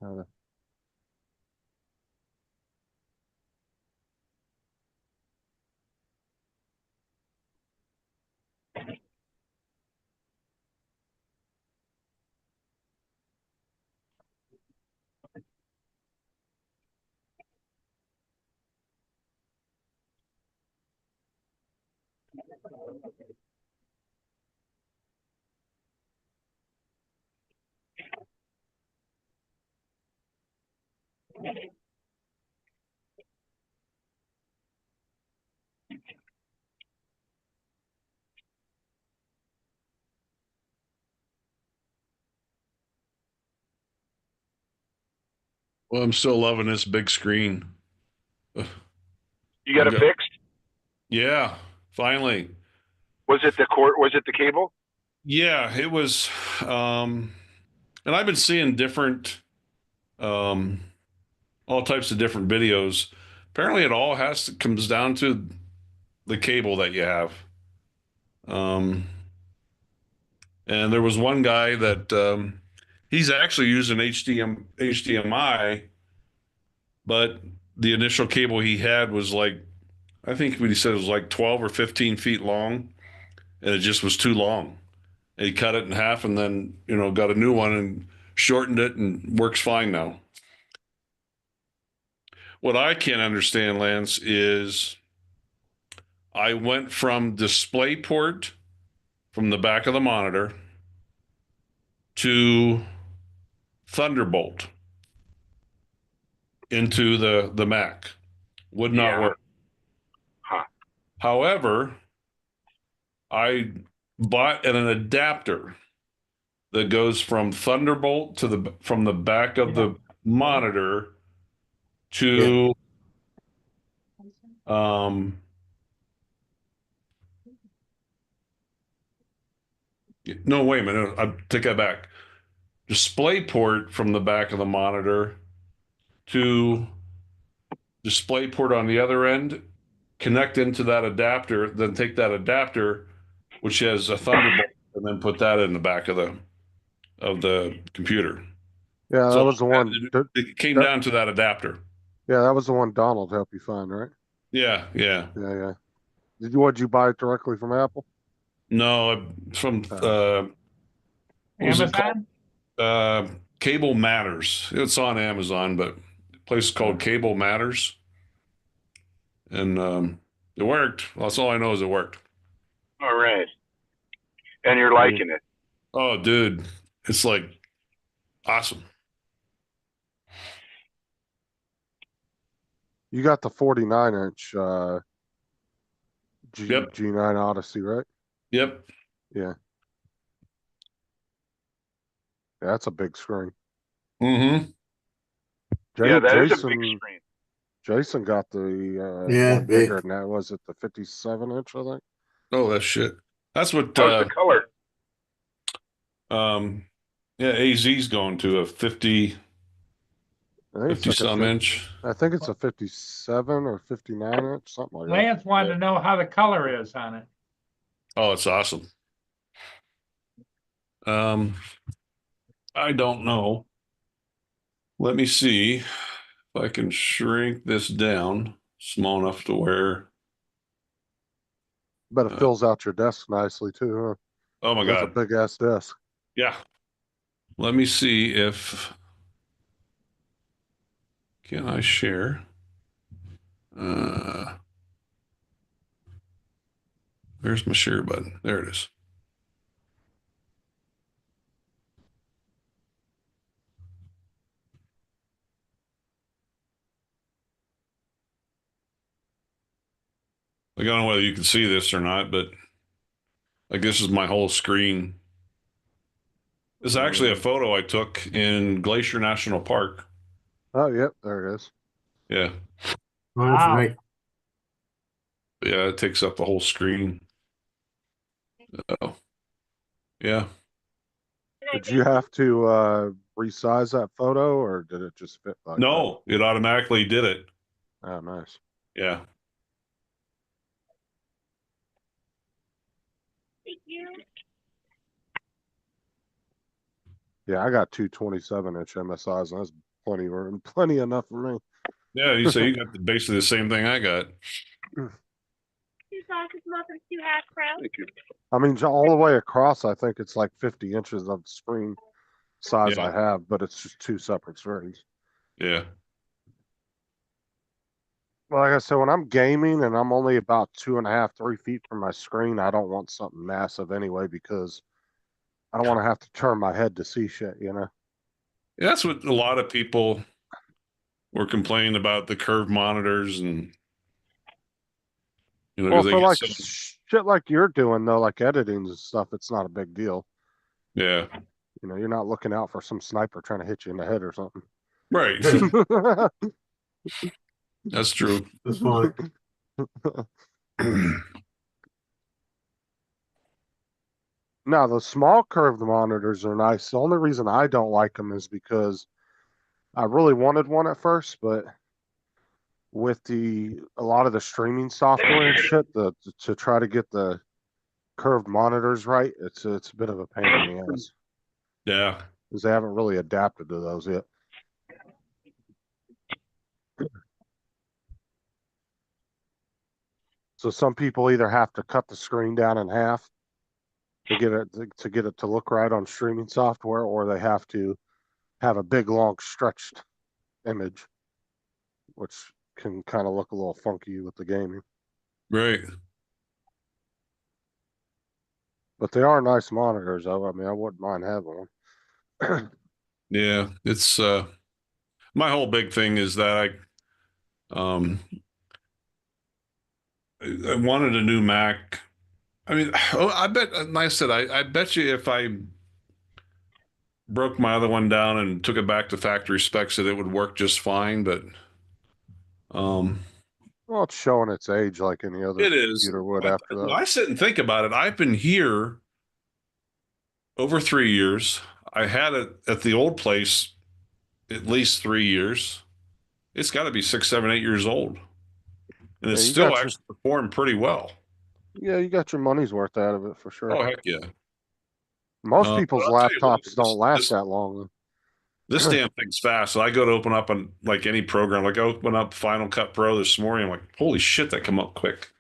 Uh, Well, I'm still loving this big screen. You got it Okay. fixed? Yeah, finally. Was it the cord? Was it the cable? Yeah, it was. And I've been seeing different, all types of different videos. Apparently, it all comes down to the cable that you have. And there was one guy that he's actually using HDMI, but the initial cable he had was like, I think what he said was like 12 or 15 feet long, and it just was too long. And he cut it in half and then, got a new one and shortened it and works fine now. What I can't understand, Lance, is I went from DisplayPort from the back of the monitor to Thunderbolt into the Mac. Would not Yeah. work. Huh. However, I bought an adapter that goes from Thunderbolt from the back of the monitor to no, wait a minute. I take that back. DisplayPort from the back of the monitor to DisplayPort on the other end, connect into that adapter, then take that adapter, which has a Thunderbolt, and then put that in the back of the computer. Yeah, that So was the one. it came down to that adapter. Yeah, that was the one Donald helped you find, right? Yeah, yeah. Yeah. Would you buy it directly from Apple? No, from what was it called? Amazon? Cable Matters. It's on Amazon, but a place is called Cable Matters. And it worked. Well, that's all I know is it worked. All right. And you're liking it. Oh, dude, It's like awesome. You got the 49-inch Yep. G9 Odyssey, right? Yep. Yeah. Yeah, that's a big screen. Mm-hmm. Yeah, that is a big Jason screen. Jason got the Yeah, one big. bigger than that. Was it the 57-inch, I think? Oh, that's shit. That's what How's the color? yeah, AZ's going to a 50 I think it's 50 like a some inch. I think it's a 57 or 59-inch, something like that. Lance wanted to know how the color is on it. Oh, it's awesome. I don't know. Let me see if I can shrink this down small enough to where, But it fills out your desk nicely too, huh? oh my That's a God. big ass desk. Yeah. Let me see if, can I share? Where's my share button? There it is. I don't know whether you can see this or not, but like this is my whole screen. This is actually a photo I took in Glacier National Park. Oh, yep, there it is. Yeah. Oh, that's Wow. right. Yeah, it takes up the whole screen. Oh, yeah. Did you have to resize that photo or did it just fit like that? No, it automatically did it. Oh, nice. Yeah. Yeah, I got two 27-inch MSIs and that's plenty room, plenty enough for me. Yeah, you say you got basically the same thing I got. 2 sausage muffins, 2 hash browns. Thank you. I mean, all the way across, I think it's like 50 inches of screen size Yeah. I have, but it's just two separate screens. Yeah. Well, like I said, when I'm gaming and I'm only about 2.5, 3 feet from my screen, I don't want something massive anyway because I don't want to have to turn my head to see shit, you know? That's what a lot of people were complaining about, the curved monitors, and you know, Well, they for get like so, shit like you're doing though, like editing and stuff, it's not a big deal. yeah. You know, you're not looking out for some sniper trying to hit you in the head or something. Right. That's true. That's fine. Now, the small curved monitors are nice. The only reason I don't like them is because I really wanted one at first, but with a lot of the streaming software and shit, to try to get the curved monitors right, it's a bit of a pain in the ass Yeah. because they haven't really adapted to those yet. So some people either have to cut the screen down in half to get it to look right on streaming software, or they have to have a big long stretched image, which can kind of look a little funky with the gaming. Right. But they are nice monitors, though. I mean, I wouldn't mind having one. Yeah. It's my whole big thing is that I wanted a new Mac. I mean, I bet, like I said, I bet you if I broke my other one down and took it back to factory specs that it would work just fine, but um Well, it's showing its age like any other it is. computer would But after that. I sit and think about it. I've been here over 3 years. I had it at the old place at least 3 years. It's got to be 6, 7, 8 years old, and it's Yeah, still actually performed pretty well. you got your money's worth out of it for sure. Oh heck yeah! Most But people's I'll tell you what, laptops don't last that long. this damn thing's fast. So I go to open up on like any program, like I open up Final Cut Pro this morning. I'm like, holy shit, that come up quick.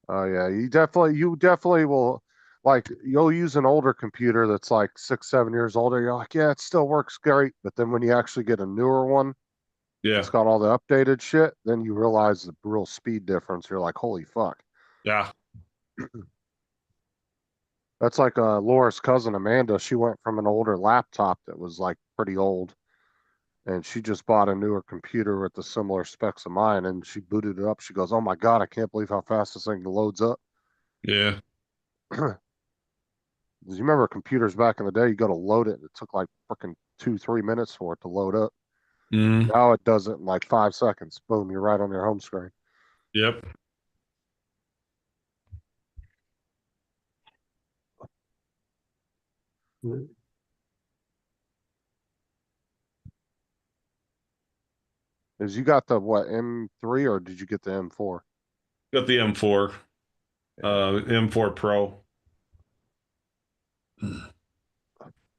Oh yeah, you definitely will. Like you'll use an older computer that's like 6, 7 years older. You're like, yeah, it still works great. But then when you actually get a newer one, Yeah, it's got all the updated shit. Then you realize the real speed difference. You're like, holy fuck. yeah, That's like Laura's cousin Amanda. She went from an older laptop that was like pretty old, and she just bought a newer computer with the similar specs of mine. And she booted it up. She goes, "Oh my god, I can't believe how fast this thing loads up." Yeah. You remember computers back in the day? You go to load it, and it took like freaking 2-3 minutes for it to load up. Mm, Now it does it in like 5 seconds. Boom, you're right on your home screen. yep. Is you got the what M3 or did you get the M4? Got the M4, M4 Pro.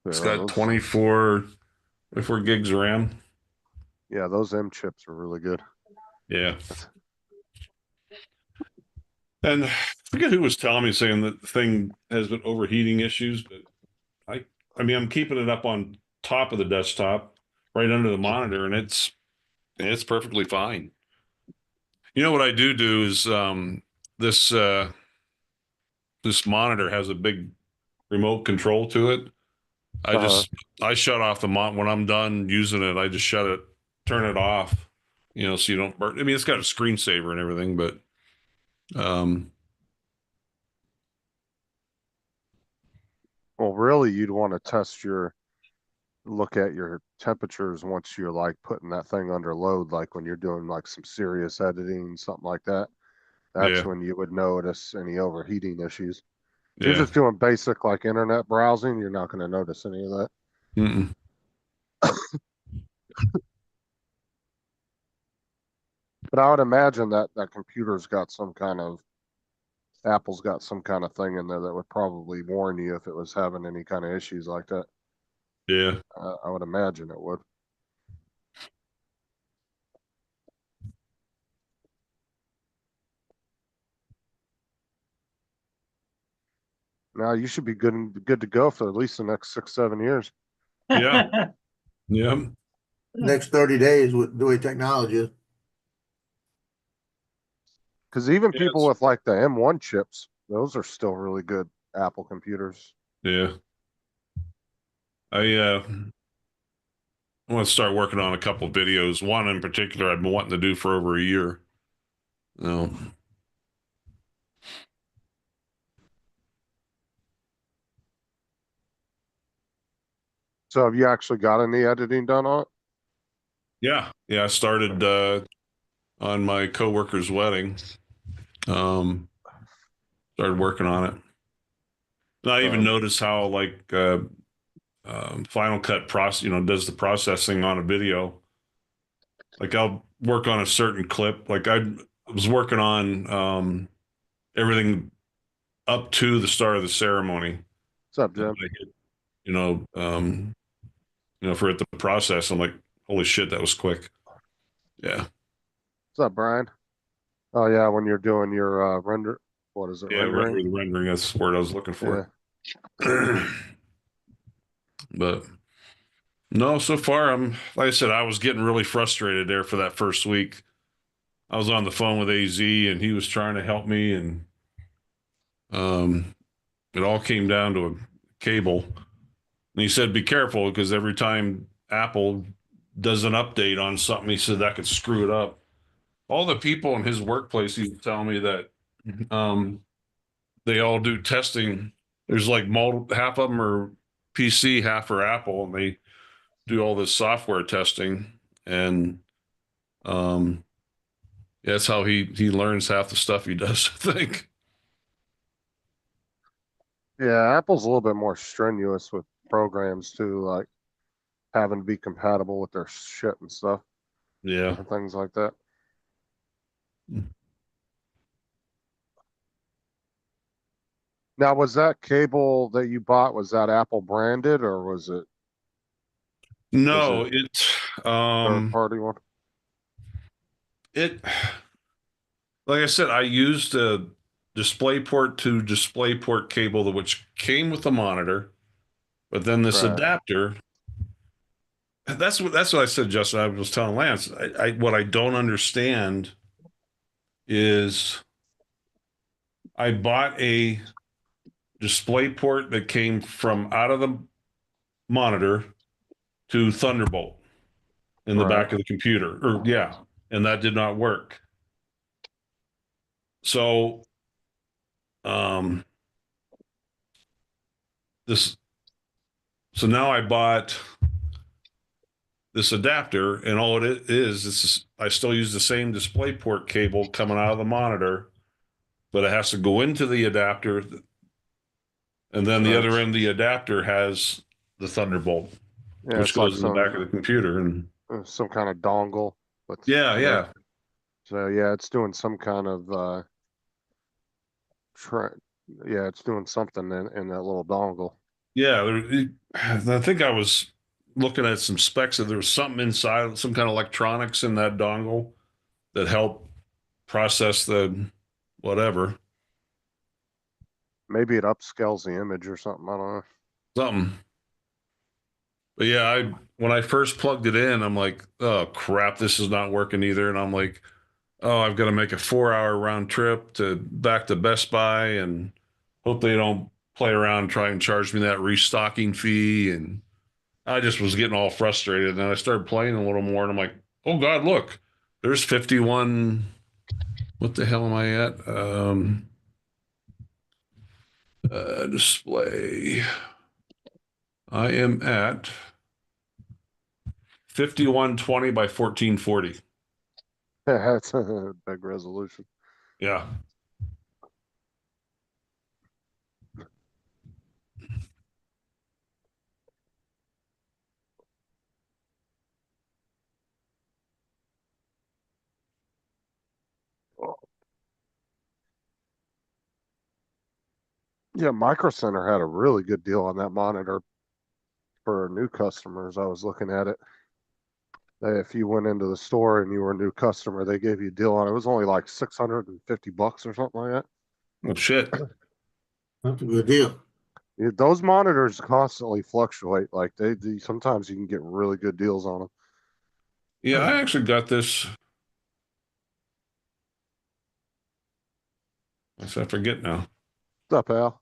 It's Yeah, got 24 gigs of RAM. yeah, those M chips are really good. Yeah. And I forget who was telling me saying that the thing has been overheating issues, but I mean, I'm keeping it up on top of the desktop, right under the monitor, and it's perfectly fine. You know what I do is this this monitor has a big remote control to it. Uh, I shut off the when I'm done using it. I just turn it off. You know, so you don't burn. I mean, it's got a screensaver and everything, but um, well, really, you'd want to look at your temperatures once you're like putting that thing under load, like when you're doing like some serious editing, something like that. That's yeah, when you would notice any overheating issues. If you're yeah. just doing basic like internet browsing, you're not going to notice any of that. Mm-mm. But I would imagine that that computer's got some kind of Apple's got some kind of thing in there that would probably warn you if it was having any kind of issues like that. Yeah. I would imagine it would. Now you should be good to go for at least the next 6-7 years. Yeah. Yeah. Next 30 days with the way technology is. Because even Yeah, people with like the M1 chips, those are still really good Apple computers. Yeah. I want to start working on a couple of videos. One in particular I've been wanting to do for over a year. No. So have you actually got any editing done on it? Yeah. Yeah. I started on my coworker's wedding. Started working on it. And I even noticed how like Final Cut does the processing on a video. Like I'll work on a certain clip. Like I was working on everything up to the start of the ceremony. What's up, And Jim? I hit, for it to process, I'm like, holy shit, that was quick. Yeah. What's up, Brian? Oh yeah, when you're doing your render, what is it? Yeah, rendering, that's the word I was looking for. Yeah. But no, so far like I said, I was getting really frustrated there for that first week. I was on the phone with AZ and he was trying to help me, and it all came down to a cable. And he said, be careful, because every time Apple does an update on something, he said that could screw it up. All the people in his workplace, he was telling me that they all do testing. There's like half of them are PC, half are Apple, and they do all this software testing. And that's how he learns half the stuff he does, I think. Yeah, Apple's a little bit more strenuous with programs too, like having to be compatible with their shit and stuff Yeah. and things like that. Now, was that cable that you bought, was that Apple branded or was it No, third party one? it like I said, I used a DisplayPort to DisplayPort cable which came with the monitor, but then this Right. adapter. That's what I said, Justin. I was telling Lance. What I don't understand is I bought a display port that came from out of the monitor to Thunderbolt in the Right. back of the computer. Or yeah, and that did not work. So um this so now I bought this adapter, and all it is I still use the same display port cable coming out of the monitor, but it has to go into the adapter, and then the Right. other end of the adapter has the Thunderbolt, Yeah, which it's like goes in the back of the computer. And some kind of dongle. But yeah. So yeah, it's doing some kind of yeah, it's doing something in that little dongle. Yeah, I think I was looking at some specs that there was something inside, some kind of electronics in that dongle that helped process the whatever, Maybe it upscales the image or something. I don't know. something. But yeah, when I first plugged it in, I'm like, oh crap, this is not working either. And I'm like, oh, I've got to make a 4 hour round trip to back to Best Buy and hope they don't play around and try and charge me that restocking fee. And I just was getting all frustrated. And then I started playing a little more, and I'm like, oh God, look, there's 51. What the hell am I at? Display. I am at 5120 by 1440. That's a big resolution. Yeah. Yeah, Micro Center had a really good deal on that monitor for new customers. I was looking at it. If you went into the store and you were a new customer, they gave you a deal on it. It was only like $650 or something like that. Oh shit. That's a good deal. Yeah, those monitors constantly fluctuate. Like they sometimes you can get really good deals on them. Yeah, I actually got this. I forget now. What's up, Al?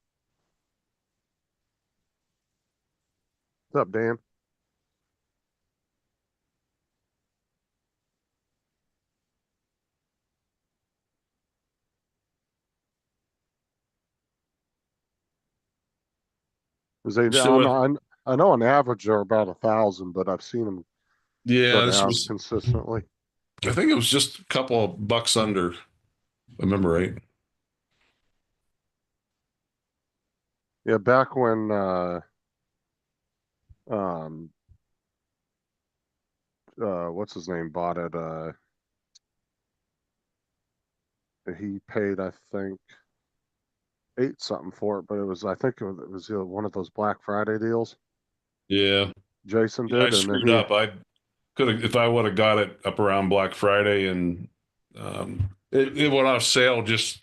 What's up, Dan? Because I So know, I know on average they're about 1,000, but I've seen them go yeah, this down was. consistently. I think it was just a couple of bucks under. If I remember right. Yeah, back when um what's his name bought it, he paid I think eight something for it, but I think it was one of those Black Friday deals Yeah. Jason Yeah, I did, and then screwed up. I could have, if I would have got it up around Black Friday, and it went off sale just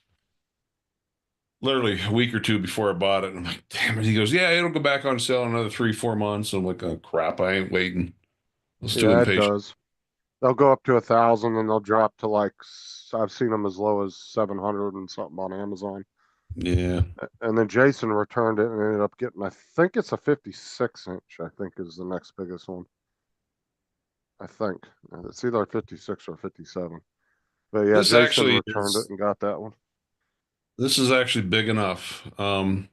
literally a week or two before I bought it. And I'm like, damn it. He goes, yeah, it'll go back on sale in another 3, 4 months. I'm like, oh crap, I ain't waiting. I was too yeah, it impatient. does. They'll go up to 1,000 and they'll drop to like I've seen them as low as 700 and something on Amazon. Yeah. And then Jason returned it and ended up getting, I think it's a 56 inch, I think is the next biggest one. I think it's either 56 or 57. But yeah, This Jason actually returned it is and got that one. this is actually big enough. Because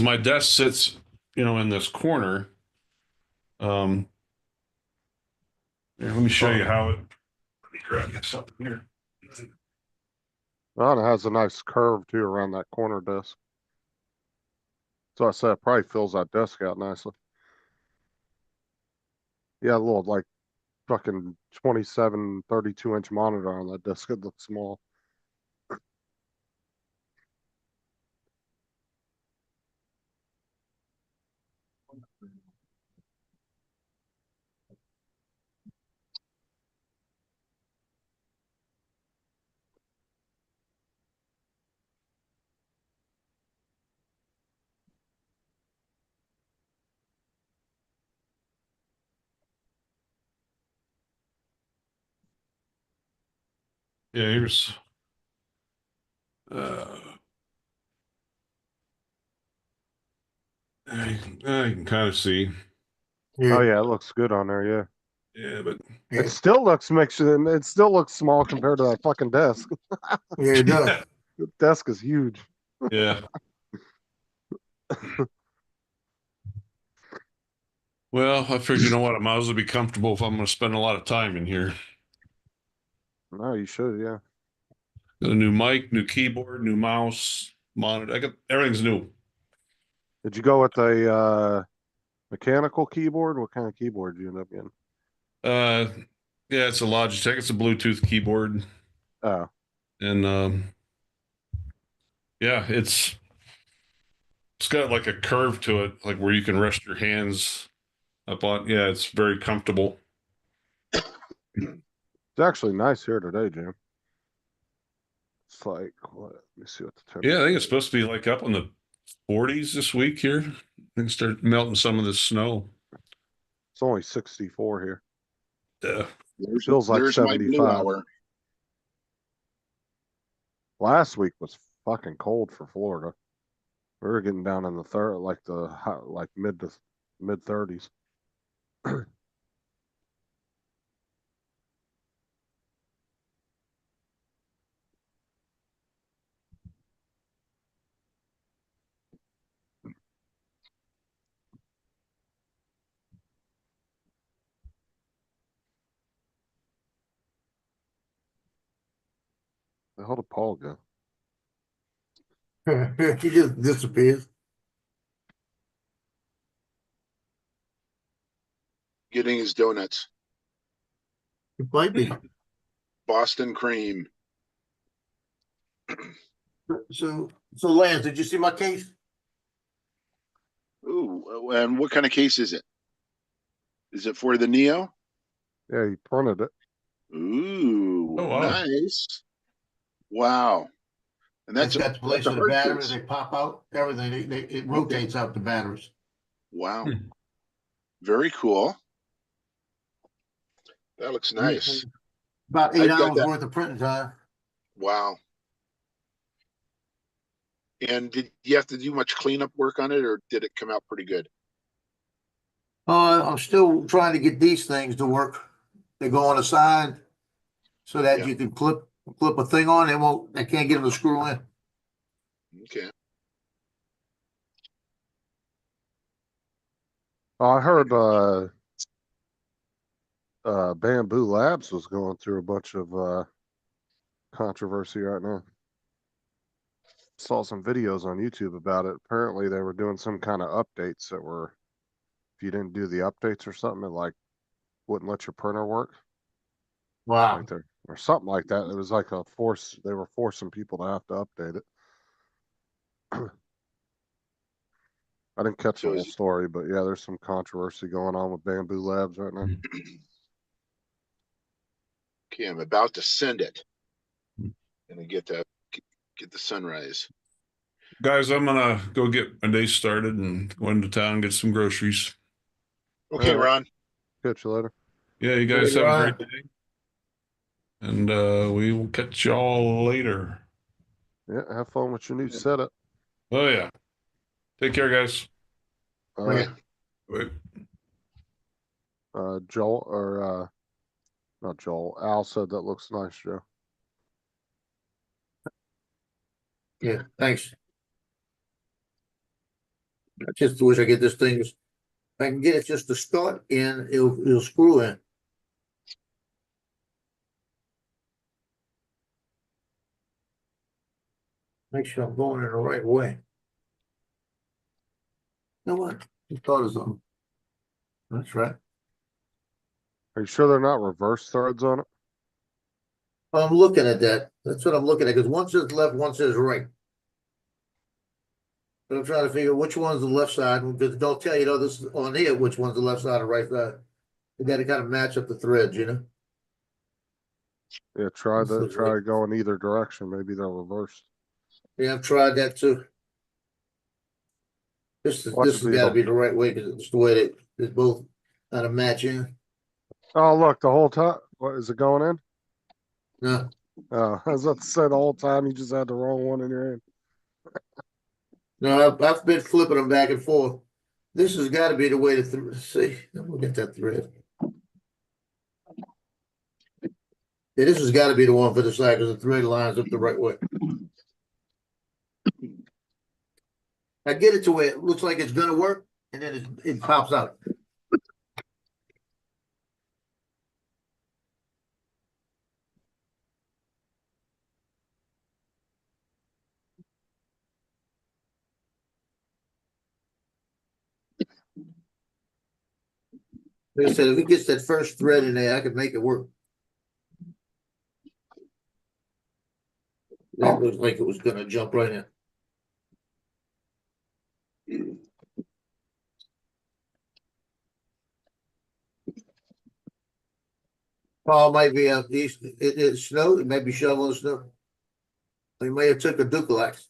my desk sits, in this corner. Um, Here, let me show you how it. Let me grab you something here. Oh, and it has a nice curve too around that corner desk. So I said it probably fills that desk out nicely. Yeah, a little like fucking 27, 32-inch monitor on that desk. It looks small. Yeah, here's. Uh, I can kind of see. Oh yeah, it looks good on there. Yeah, Yeah, but Yeah, it still looks it still looks small compared to that fucking desk. yeah, it does. The desk is huge. yeah. Well, I figured, you know what? I might as well be comfortable if I'm going to spend a lot of time in here. No, you should. Yeah. Got a new mic, new keyboard, new mouse, monitor. I got everything's new. Did you go with a mechanical keyboard? What kind of keyboard did you end up getting? Yeah, it's a Logitech. It's a Bluetooth keyboard, Oh, and yeah, it's got like a curve to it, like where you can rest your hands up on. Yeah, it's very comfortable. it's actually nice here today, Jim. It's like what? Let me see what the temperature. Yeah, I think it's supposed to be like up in the 40s this week here. Things start melting some of this snow. It's only 64 here. There's, Feels like there's my blue 75. hour. Last week was fucking cold for Florida. We were getting down in the third, like mid to mid 30s. The hell did Paul go? He just disappears. Getting his donuts. It might be. Boston cream. So Lance, did you see my case? Ooh, and what kind of case is it? Is it for the Neo? Yeah, he printed it. Ooh, Oh, wow. nice. Wow. And That's that's got the place a for the hard batteries. case. They pop out. Everything. It rotates out the batteries. Wow. Hmm. Very cool. That looks nice. About 8 I've got hours that. worth of printing time. Wow. And did you have to do much cleanup work on it, or did it come out pretty good? I'm still trying to get these things to work. They go on the side so that Yeah. you can clip a thing on. I can't get them to screw in. Okay. I heard Bamboo Labs was going through a bunch of controversy right now. Saw some videos on YouTube about it. Apparently they were doing some kind of updates that were, if you didn't do the updates or something, it like wouldn't let your printer work. Wow. Like there or something like that. It was like they were forcing people to have to update it. I didn't catch So the whole is- story, but yeah, there's some controversy going on with Bamboo Labs right now. Okay, I'm about to send it. And get the sunrise. Guys, I'm gonna go get my day started and go into town and get some groceries. Okay, All right. Ron. Catch you later. Yeah, you guys Yeah, have a right. great day. And we will catch y'all later. Yeah, have fun with your new setup. Oh yeah. Take care, guys. All right. Bye. Joel or not Joel. Al said that looks nice, Joe. Yeah, thanks. I just wish I get this thing. If I can get it just to start in, it'll screw in. Make sure I'm going in the right way. You know what? I thought of something. That's right. Are you sure they're not reverse threads on it? I'm looking at that. That's what I'm looking at, because one says left, one says right. But I'm trying to figure which one's the left side, because they'll tell you, this is on here, which one's the left side or right side. You gotta kind of match up the threads, you know? Yeah, try This is try right. going either direction. Maybe they're reversed. Yeah, I've tried that too. This Watch has it be gotta the- be the right way, because it's the way that it's both kind of matching. Oh, look, the whole time. What is it going in? No, I was about to say the whole time you just had the wrong one in your hand. no, I've been flipping them back and forth. This has gotta be the way to, see, we'll get that thread. Yeah, this has gotta be the one for the side, because the thread lines up the right way. I get it to where it looks like it's gonna work, and then it pops out. Like I said, if it gets that first thread in there, I can make it work. That looked like it was gonna jump right in. Paul might be out east, it snowed, it might be shoveling snow. He may have took a Dukalax.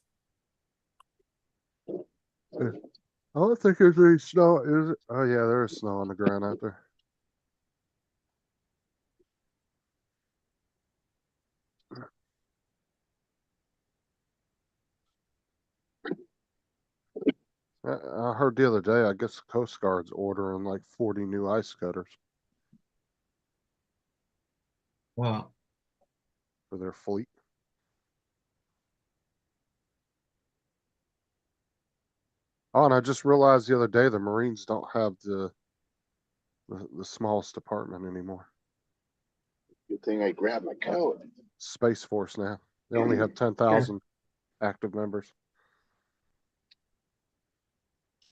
I don't think there's any snow. Is it? Oh yeah, there is snow on the ground out there. I heard the other day, I guess the Coast Guard's ordering like 40 new ice cutters Wow. for their fleet. Oh, and I just realized the other day the Marines don't have the smallest department anymore. Good thing I grabbed my coat. Space Force now. They only have 10,000 active members.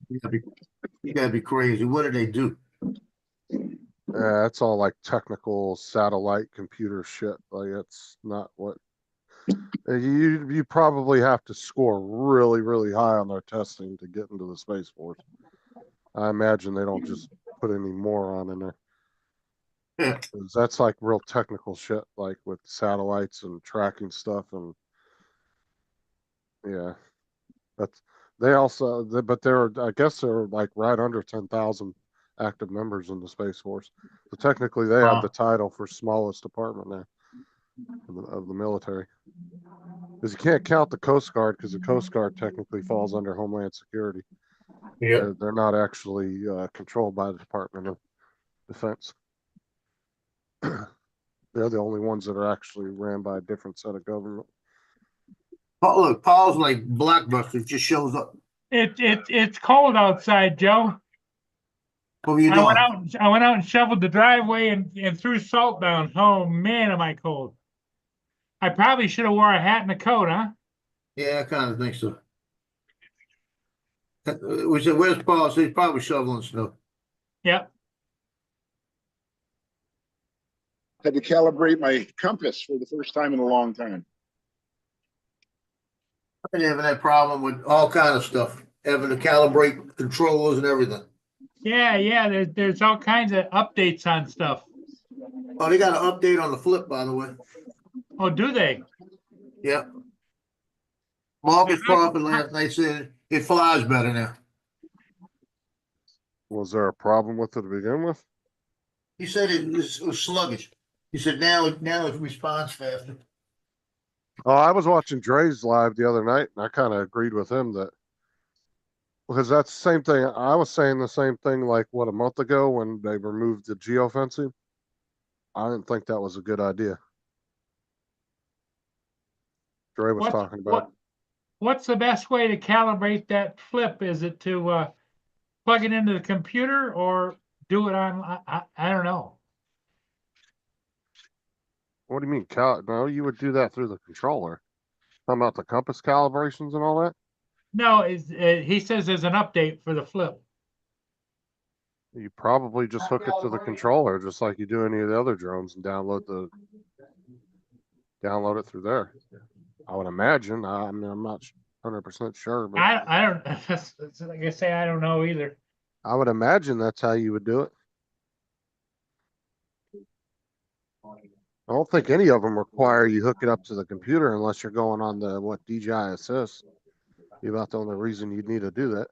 You gotta be crazy. What do they do? It's all like technical satellite computer shit. Like it's not what you probably have to score really, really high on their testing to get into the Space Force. I imagine they don't just put any moron in there. Yeah. 'Cause that's like real technical shit, like with satellites and tracking stuff, and yeah, that's they also. But they're, I guess they're like right under 10,000 active members in the Space Force. So technically, they have Wow. the title for smallest department now of the military. Because you can't count the Coast Guard, because the Coast Guard technically falls under Homeland Security. Yeah. They're not actually controlled by the Department of Defense. They're the only ones that are actually ran by a different set of government. Paul, look, Paul's like Blockbuster, just shows up. It's cold outside, Joe. What were you I went doing? out. I went out and shoveled the driveway and threw salt down. Oh man, am I cold! I probably should have wore a hat and a coat, huh? Yeah, I kind of think so. We said, where's Paul? So he's probably shoveling snow. Yep. Had to calibrate my compass for the first time in a long time. I've been having that problem with all kind of stuff, having to calibrate controllers and everything. Yeah. There's all kinds of updates on stuff. Oh, they got an update on the flip, by the way. Oh, do they? Yeah. Marcus Crawford last night said it flies better now. Was there a problem with it to begin with? He said it was sluggish. He said now it responds faster. Oh, I was watching Dre's live the other night, and I kind of agreed with him that, because that's the same thing. I was saying the same thing like what, a month ago when they removed the geofencing. I didn't think that was a good idea. Dre was talking about. What's the best way to calibrate that flip? Is it to plug it into the computer or do it on? I don't know. What do you mean? No, you would do that through the controller. Talking about the compass calibrations and all that? No, he says there's an update for the flip. You probably just hook it to the controller, just like you do any of the other drones, and download it through there. I would imagine. I mean, I'm not 100% sure, but I don't. Like I say, I don't know either. I would imagine that's how you would do it. I don't think any of them require you hook it up to the computer unless you're going on the DJI Assist. You're about the only reason you'd need to do that.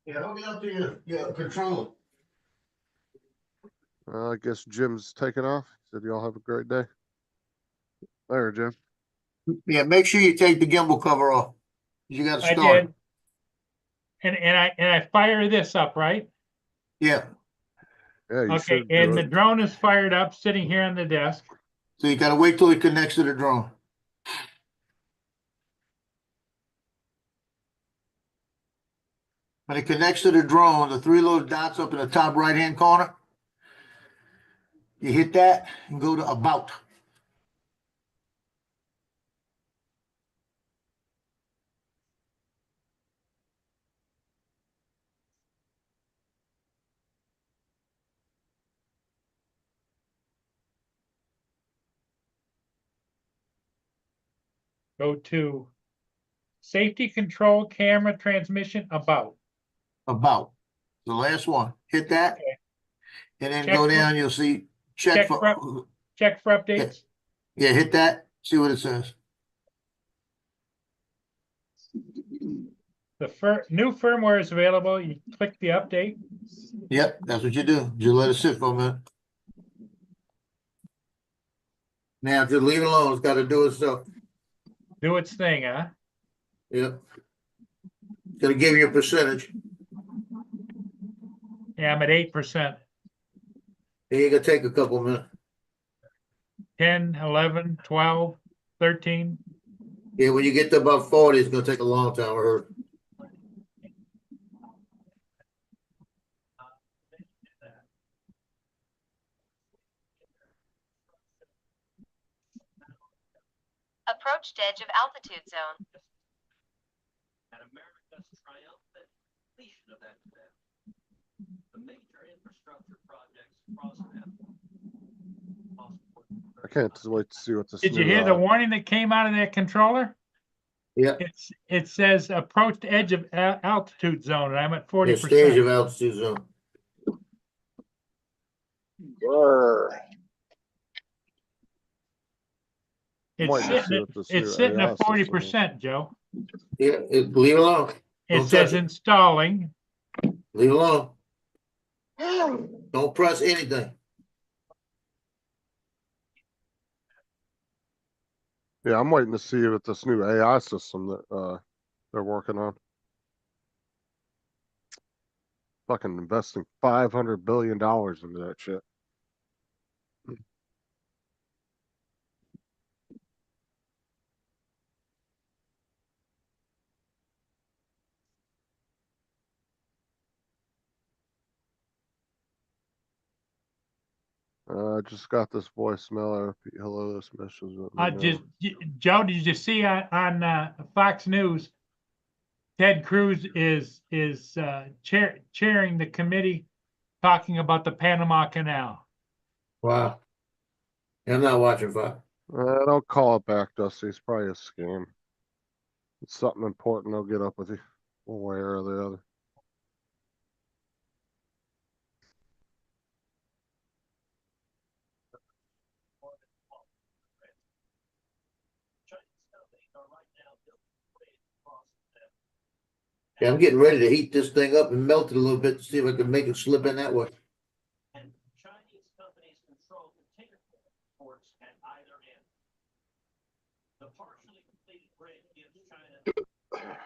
Yeah, hook it up to your controller. I guess Jim's taking off. He said y'all have a great day. There, Jim. Yeah, make sure you take the gimbal cover off. You gotta I start. did. And I fire this up, right? Yeah, Yeah, you Okay, should and do the it. drone is fired up, sitting here on the desk. so you gotta wait till it connects to the drone. When it connects to the drone, the three little dots up in the top right-hand corner, you hit that and go to About. Go to safety control camera transmission about. About. The last one. Hit that. Okay. And then Check go for- down, you'll see check for- Check for updates. Yeah, hit that, see what it says. The new firmware is available. You click the update. Yep, that's what you do. Just let it sit for a minute. Now just leave it alone. It's gotta do its stuff. Do its thing, huh? Yep. Gonna give you a percentage. Yeah, I'm at 8%. It gonna take a couple minutes. 10, 11, 12, 13. Yeah, when you get to about 40, it's gonna take a long time, I heard. Approached edge of altitude zone. And America's triumphant completion of that event. The major infrastructure projects across that. I can't wait to see what this. Did you new, hear the warning that came out of that controller? Yeah, It says approached edge of altitude zone, and I'm at yeah, stage 40%. of altitude zone. Grr. I'm waiting to see what this new It's sitting AI at system is. 40%, Joe. Yeah, leave it alone. It Don't says touch it. installing. Leave it alone. Don't press anything. Yeah, I'm waiting to see what this new AI system that they're working on. Fucking investing $500 billion into that shit. I just got this voicemail. Hello, this message. Joe, did you see on Fox News? Ted Cruz is chairing the committee talking about the Panama Canal. Wow. I'm not watching Fox. Don't call it back, Dusty. It's probably a scam. It's something important. They'll get up with you one way or the other. Yeah, I'm getting ready to heat this thing up and melt it a little bit to see if I can make it slip in that way. And Chinese companies control container ports at either end. The partially completed bridge gives China.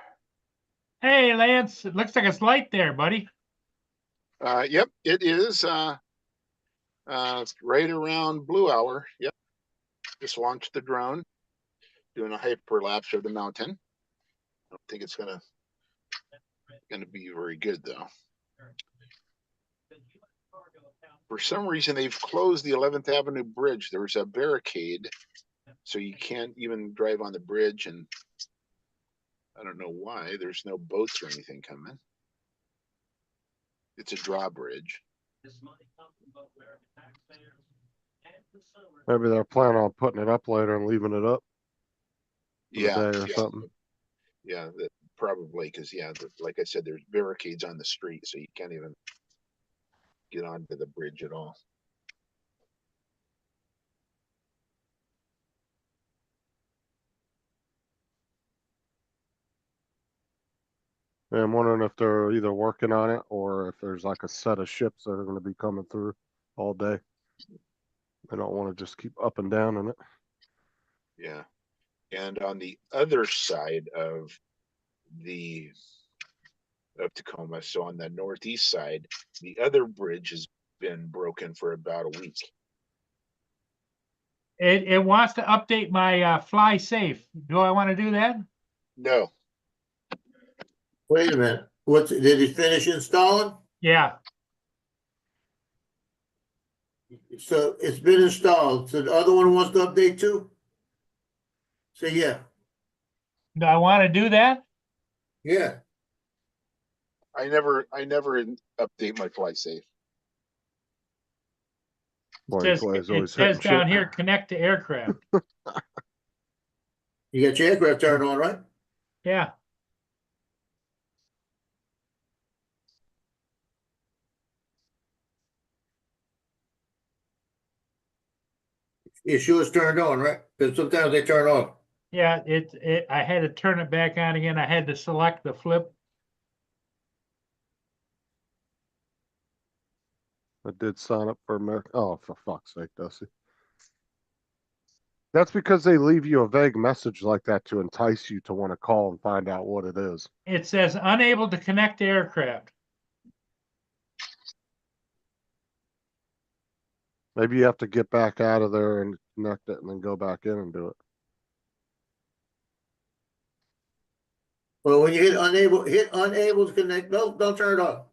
Hey, Lance, it looks like it's light there, buddy. Yep, it is, right around blue hour. Yep. Just launched the drone, doing a hyperlapse of the mountain. I don't think it's gonna be very good though. For some reason, they've closed the 11th Avenue Bridge. There was a barricade, so you can't even drive on the bridge, and I don't know why. There's no boats or anything coming. It's a drawbridge. Maybe they're planning on putting it up later and leaving it up. Yeah, Day or something. Yeah, probably because like I said, there's barricades on the street, so you can't even get onto the bridge at all. And I'm wondering if they're either working on it or if there's like a set of ships that are going to be coming through all day. They don't want to just keep up and down in it. Yeah. And on the other side of the of Tacoma. So on the northeast side, the other bridge has been broken for about a week. It wants to update my Fly Safe. Do I want to do that? No, Wait a minute, did he finish installing? Yeah. So it's been installed, so the other one wants to update too? Say yeah, Do I want to do that? yeah, I never update my fly safe. Boy, It Clay's says, always hitting down shit. here, connect to aircraft. you got your aircraft turned on, right? Yeah. It sure is turned on, right? Because sometimes they turn off. Yeah, I had to turn it back on again. I had to select the flip. I did sign up for America. Oh, for fuck's sake, Dusty. That's because they leave you a vague message like that to entice you to want to call and find out what it is. It says unable to connect to aircraft. Maybe you have to get back out of there and connect it and then go back in and do it. Well, when you hit unable to connect, don't turn it off.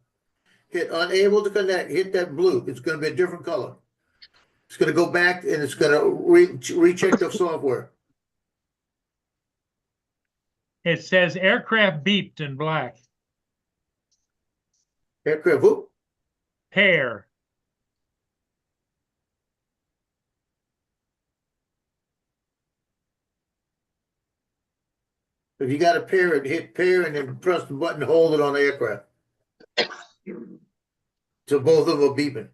Hit unable to connect, hit that blue. It's gonna be a different color. It's gonna go back and it's gonna recheck the software. It says aircraft beeped in black. Aircraft, whoop, Pair. if you got a pair, hit pair and then press the button, hold it on the aircraft. So both of them are beeping.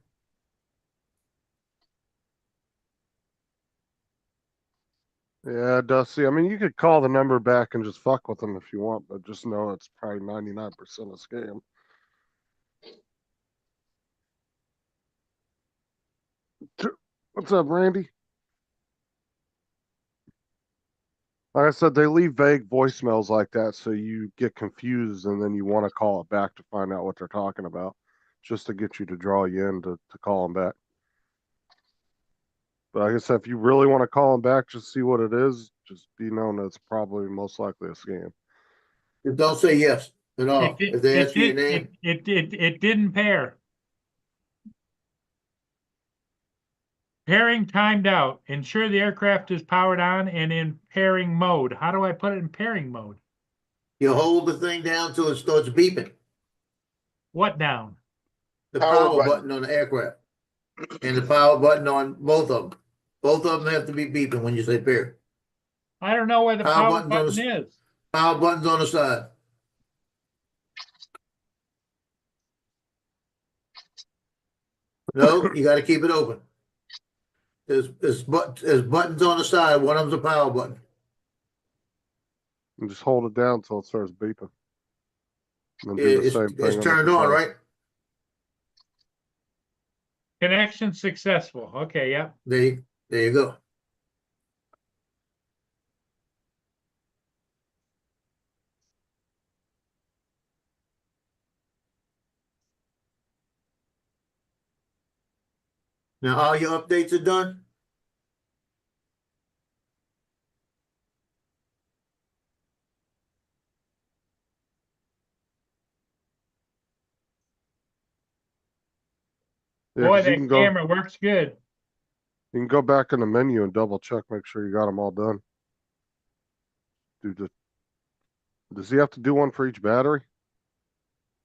Yeah, Dusty. I mean, you could call the number back and just fuck with them if you want, but just know it's probably 99% a scam. What's up, Randy? Like I said, they leave vague voicemails like that so you get confused and then you want to call it back to find out what they're talking about, just to get you to draw you in to call them back. But like I said, if you really want to call them back, just see what it is. Just be known that it's probably most likely a scam. Don't say yes at all. It If they ask you your name, it didn't pair. Pairing timed out. Ensure the aircraft is powered on and in pairing mode. How do I put it in pairing mode? you hold the thing down till it starts beeping. What down? The Power power button. button on the aircraft. And the power button on both of them. Both of them have to be beeping when you say pair. I don't know where the Power power button's on button the is. Power button's on the side. No, you gotta keep it open. There's buttons on the side, one of them's a power button. And just hold it down until it starts beeping. And then do the It's, same thing it's on the turned on, control. right? Connection successful. Okay, yeah. There you go. Now all your updates are done? Yeah, Boy, 'cause you that can go. camera works good. You can go back in the menu and double check, make sure you got them all done. Does he have to do one for each battery?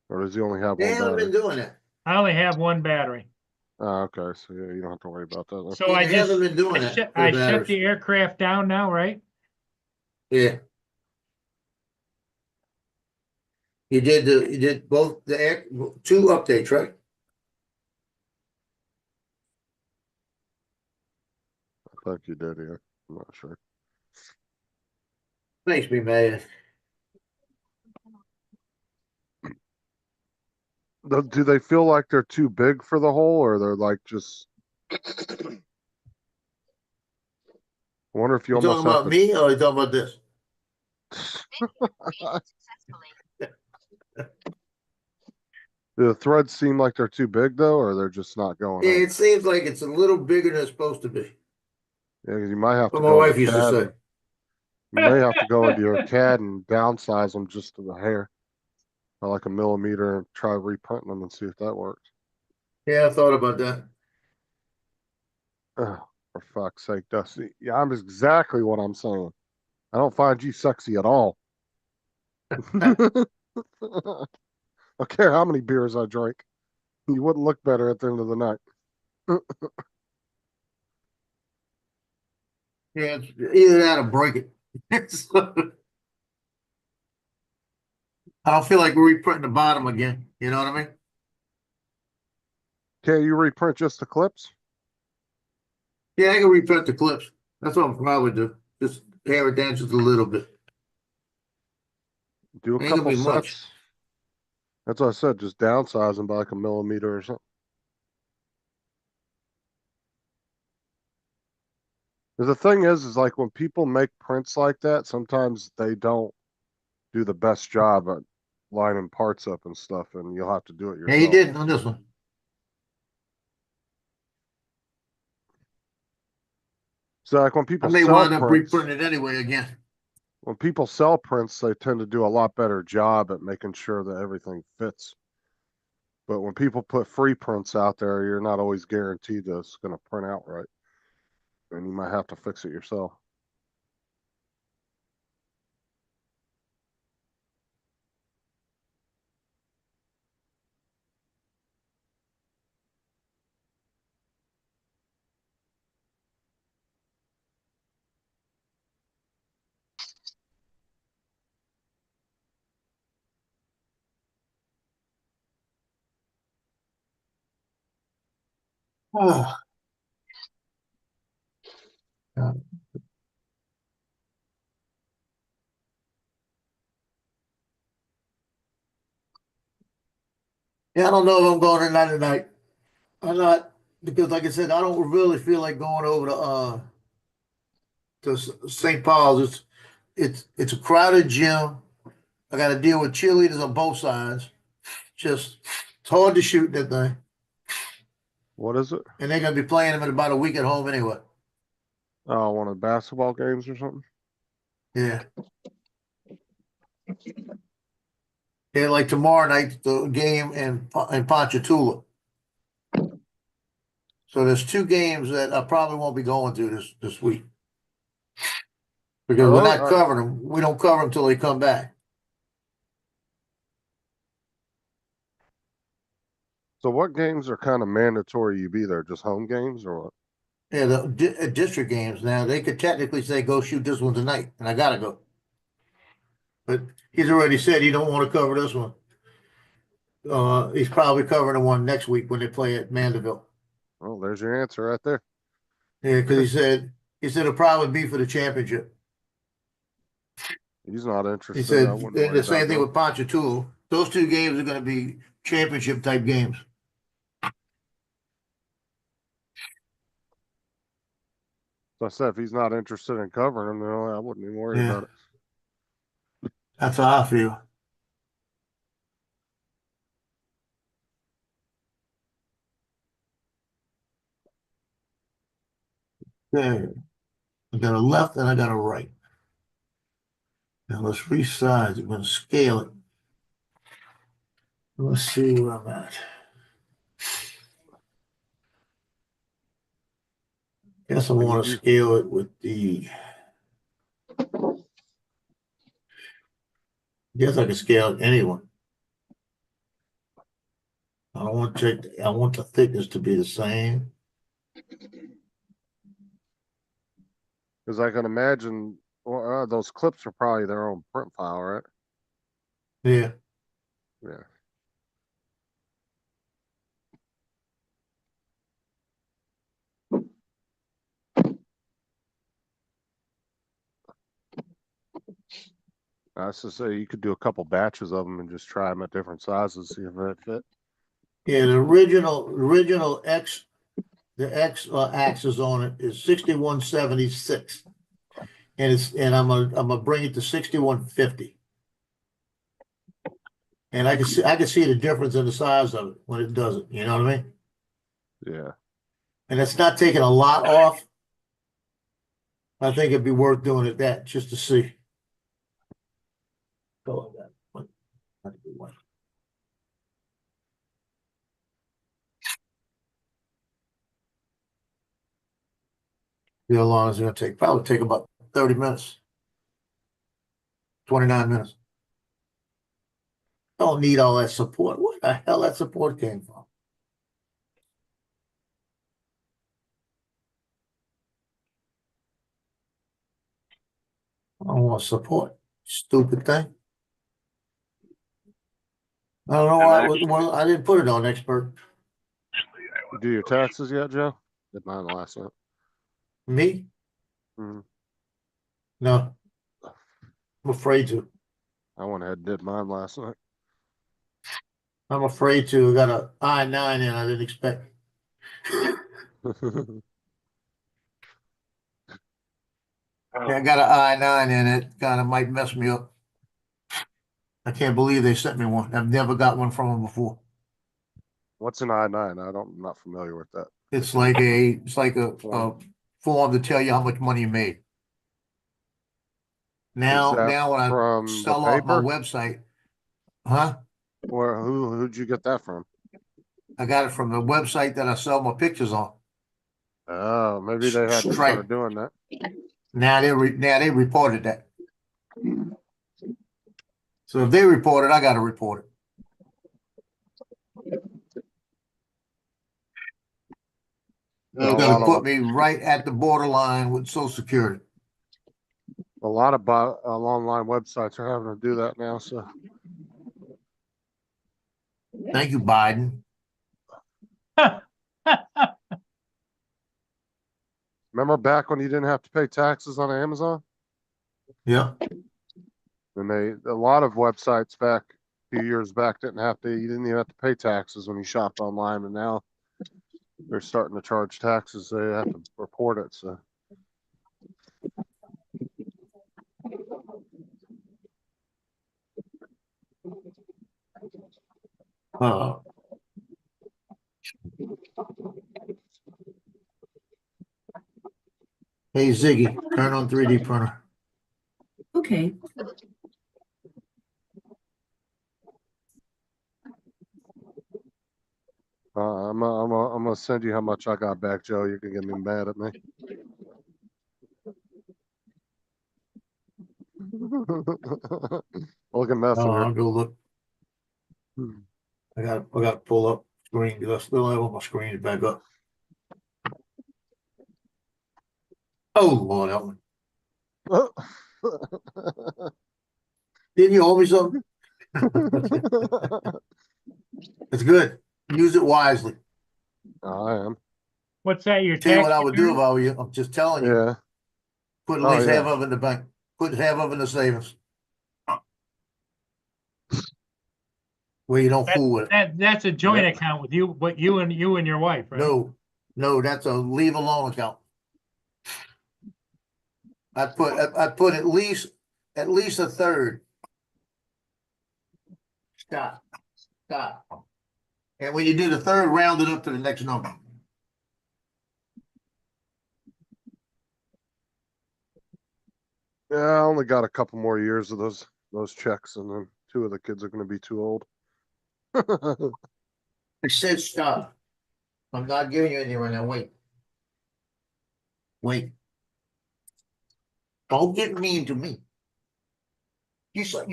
Or does he only have They one haven't battery? been doing that. I only have one battery. Oh, okay. So yeah, you don't have to worry about that. So They I just haven't been doing that. for I the shut batteries. the aircraft down now, right? Yeah. You did both two updates, right? I think you did, yeah. I'm not sure. Makes me mad. Do they feel like they're too big for the hole, or they're like just? I wonder if you You talking almost have about to. me or you talking about this? Do the threads seem like they're too big though, or they're just not going Yeah, in? it seems like it's a little bigger than it's supposed to be. Yeah, 'cause you might have to What my go wife into used to CAD. say. You may have to go into your CAD and downsize them just to the hair, by like a millimeter, and try reprinting them and see if that works. Yeah, I thought about that. Ugh, for fuck's sake, Dusty. Yeah, I'm exactly what I'm saying. I don't find you sexy at all. I don't care how many beers I drink. You wouldn't look better at the end of the night. Yeah, it's either that or break it. So, I don't feel like we're reprinting the bottom again. You know what I mean? Can you reprint just the clips? Yeah, I can reprint the clips. That's what I'll probably do. Just hair it down just a little bit. Do a Ain't gonna couple be sets. much. That's what I said. Just downsize them by like a millimeter or something. The thing is like when people make prints like that, sometimes they don't do the best job at lining parts up and stuff, and you'll have to do it Yeah, yourself. he did on this one. So like when I people may sell wind up prints, reprinting it anyway again. when people sell prints, they tend to do a lot better job at making sure that everything fits. But when people put free prints out there, you're not always guaranteed that it's going to print out right. And you might have to fix it yourself. Oh. Yeah. Yeah, I don't know if I'm going tonight tonight. I'm not, because like I said, I don't really feel like going over to St. Paul's. It's a crowded gym. I got to deal with cheerleaders on both sides. Just it's hard to shoot that thing, What is it? and they're gonna be playing them in about a week at home anyway. Oh, one of the basketball games or something? Yeah. Yeah, like tomorrow night, the game in Ponchatoula. So there's two games that I probably won't be going to this week. Because we're not covering them. We don't cover them until they come back. So what games are kind of mandatory you be there? Just home games or what? Yeah, the district games now, they could technically say, go shoot this one tonight, and I gotta go. But he's already said he don't want to cover this one. He's probably covering the one next week when they play at Mandeville. Oh, there's your answer right there. Yeah, because he said it'll probably be for the championship. He's not He interested. said, I and wouldn't worry the same about thing that. with Ponchatoula. Those two games are going to be championship type games. So I said, if he's not interested in covering them, then I wouldn't even worry Yeah. about it. That's how I feel. Okay. I got a left and I got a right. Now let's resize. We're going to scale it. Let's see where I'm at. Guess I want to scale it with the. Guess I can scale it anyone. I don't want to check. I want the thickness to be the same. Because I can imagine those clips are probably their own print file, right? Yeah. Yeah. I was to say you could do a couple batches of them and just try them at different sizes, see if they fit. Yeah, the original X, the X axis on it is 6176, and I'm gonna bring it to 6150. And I can see the difference in the size of it when it doesn't, you know what I mean? Yeah. And it's not taking a lot off. I think it'd be worth doing it that just to see. Go on that one. Not a good one. See how long it's gonna take? Probably take about 30 minutes. 29 minutes. Don't need all that support. Where the hell that support came from? I don't want support. Stupid thing. I don't know why. Well, I didn't put it on expert. You do your taxes yet, Joe? Did mine last night. Me? Mhm. No. I'm afraid to. I went ahead and did mine last night. I'm afraid to. I got a I-9 in I didn't expect. Yeah, I got an I-9 in it. Kind of might mess me up. I can't believe they sent me one. I've never got one from them before. What's an I-9? I'm not familiar with that. It's like a form to tell you how much money you made. Now that when I from the sell off my paper? website, huh? Or who'd you get that from? I got it from the website that I sell my pictures on. Oh, maybe they hadn't Stripe. started doing that. Now they reported that. So if they report it, I got to report it. It's going to put me right at the borderline with Social Security. A lot of online websites are having to do that now. So Thank you, Biden. remember back when you didn't have to pay taxes on Amazon? Yeah. And a lot of websites back a few years back you didn't even have to pay taxes when you shopped online, and now they're starting to charge taxes. They have to report it. So Hey, Ziggy, turn on 3D printer. Okay. I'm gonna send you how much I got back, Joe. You can get me mad at me. Look at messing Oh, here. I'll go look. I got to pull up screen because I still have all my screens back up. Oh, Lord help me. Didn't you owe me something? It's good. Use it wisely. I am. What's that, your Tell you what tax I would do if return? I were you. I'm just telling you. Yeah. Put at Oh, least half yeah. of it in the bank. Put half of it in the savings. Where you don't fool with it. That's a joint Yeah. account with you, but you and your wife, right? No, that's a leave alone account. I put at least a third. Stop. And when you do the third, round it up to the next number. Yeah, I only got a couple more years of those checks, and then 2 of the kids are going to be too old. It says stop. I'm not giving you anything right now. Wait. Don't get mean to me. You just ask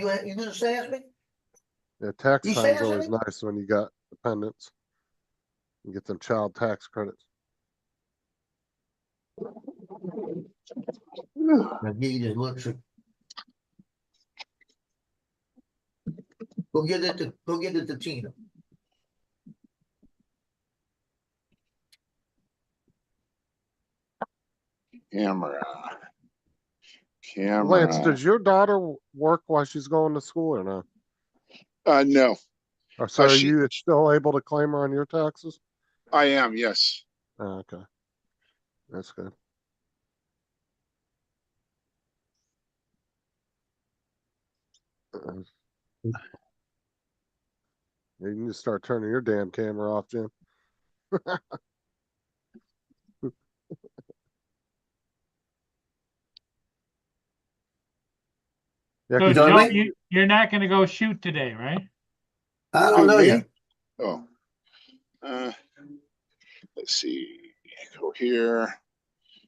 me? Yeah, tax You time's said always something? nice when you got dependents. You get them child tax credits. Now give you this look. Go get it to Tina. Lance, does your daughter work while she's going to school or no? No, Or so are she- you still able to claim her on your taxes? I am, yes. Oh, okay. That's good. You need to start turning your damn camera off, Jim. Yeah, So 'cause know what I Joe, mean? you're not gonna go shoot today, right? I don't Who, know me? yet. Oh. Let's see, go here.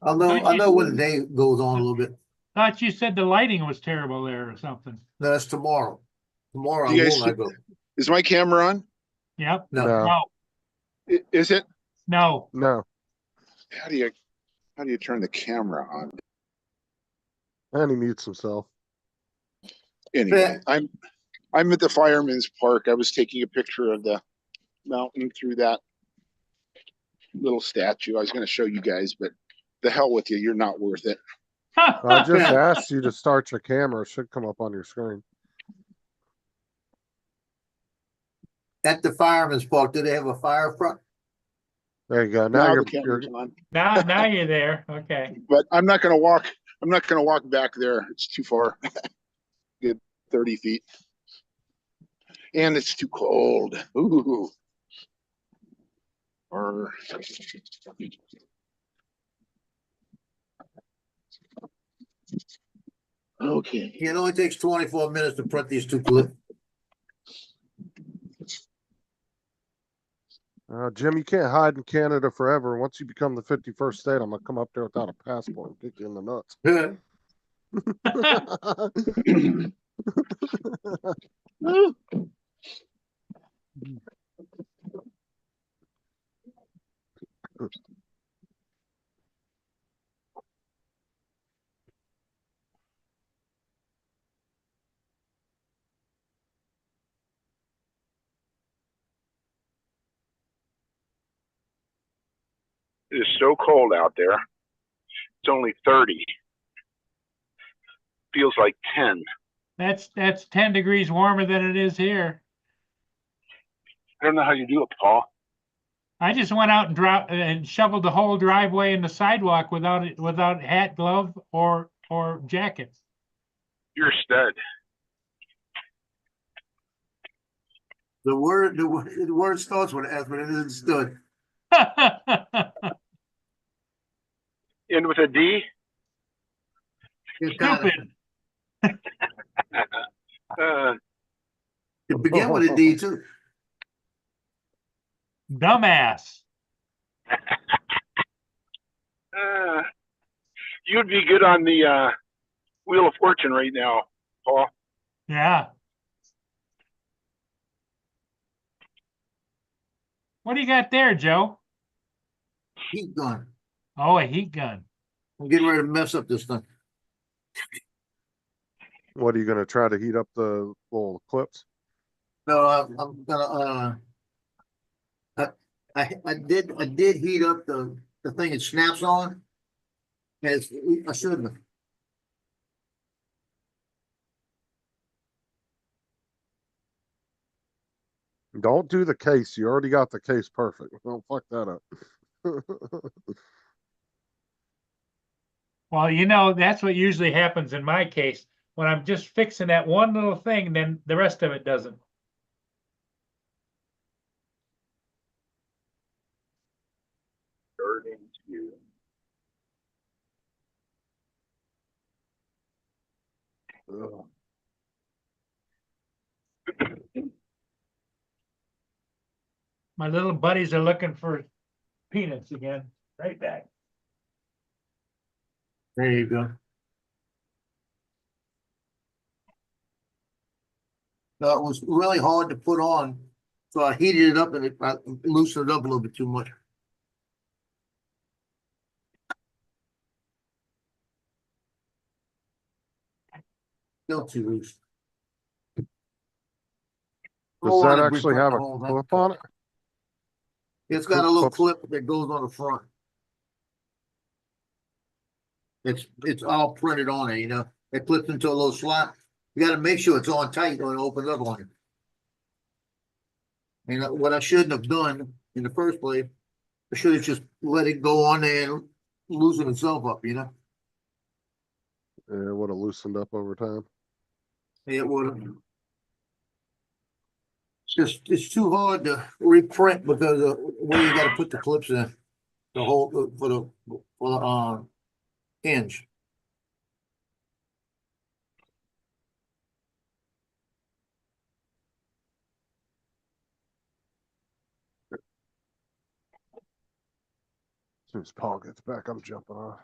I know when the day goes on a little bit. Thought you said the lighting was terrible there or something. No, that's tomorrow. Tomorrow Do I you will guys, not go. is my camera on? Yep. No. no, Is it? No. no. How do you turn the camera on? And he mutes himself. Anyway, I'm at the Fireman's Park. I was taking a picture of the mountain through that little statue. I was going to show you guys, but the hell with you. You're not worth it. I just Yeah. asked you to start your camera. It should come up on your screen. At the Fireman's Park, do they have a fire front? There you go. Now Now you're, the camera's on. Now you're there. Okay. But I'm not going to walk back there. It's too far. Good 30 feet. And it's too cold. Ooh. Or okay. It only takes 24 minutes to print these two clips. Jim, you can't hide in Canada forever. Once you become the 51st state, I'm gonna come up there without a passport and kick you in the nuts. It is so cold out there. It's only 30. Feels like 10. That's 10 degrees warmer than it is here. I don't know how you do it, Paul. I just went out and shoveled the whole driveway and the sidewalk without hat, glove, or jacket. You're a stud. The word starts with S, but it isn't stood. End with a D? It's kinda- Stupid. It began with a D too. Dumbass. You'd be good on the Wheel of Fortune right now, Paul. Yeah. What do you got there, Joe? Heat gun. Oh, a heat gun. I'm getting ready to mess up this thing. What are you gonna try to heat up the little clips? No, I'm gonna I did heat up the thing it snaps on. As I shouldn't have. Don't do the case. You already got the case perfect. Don't fuck that up. Well, that's what usually happens in my case. When I'm just fixing that one little thing, then the rest of it doesn't. Ugh. My little buddies are looking for peanuts again. Right back. There you go. No, it was really hard to put on, so I heated it up and I loosened it up a little bit too much. Still too loose. Does that actually have a clip on it? It's got a little Clip- clip that goes on the front. It's all printed on it, It clips into a little slot. You gotta make sure it's on tight or it opens up on you. And what I shouldn't have done in the first place, I should have just let it go on there and loosen itself up, Yeah, it would have loosened up over time. It would have. it's too hard to reprint because of where you gotta put the clips in. The whole, for the hinge. As soon as Paul gets back, I'm jumping off.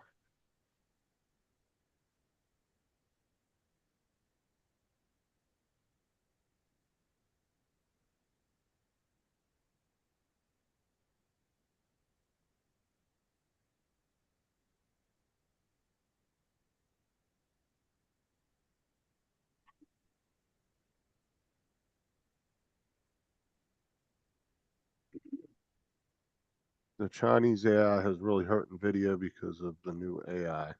The Chinese AI has really hurt NVIDIA because of the new AI.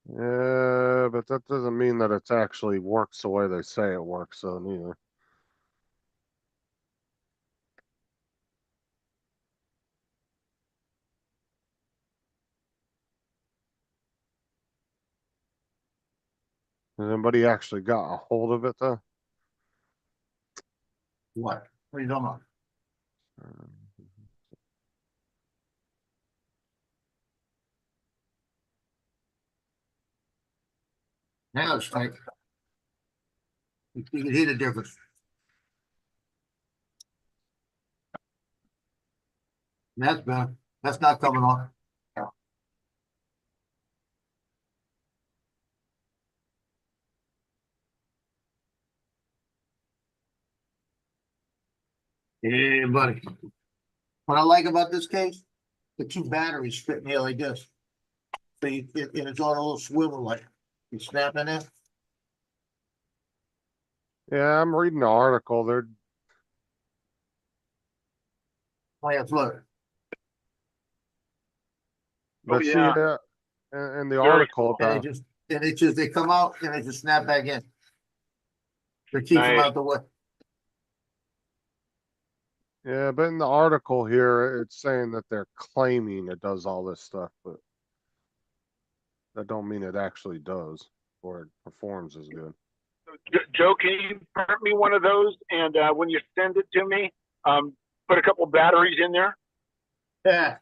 Yeah, but that doesn't mean that it's actually works the way they say it works, so neither. Has anybody actually got a hold of it though? What? What are you talking about? Now it's tight. You can hear the difference. That's better. That's not coming off. Yeah, buddy. What I like about this case, the two batteries fit in here like this. So and it's on a little swivel like you snap in it. Yeah, I'm reading the article. They're Oh yeah, look. but see yeah. in the Very article And about they come out and they just snap back in. They keep them Nice. out the way. yeah, but in the article here it's saying that they're claiming it does all this stuff, but that don't mean it actually does or it performs as good. Joe, can you print me one of those? And when you send it to me, put a couple batteries in there. Yeah.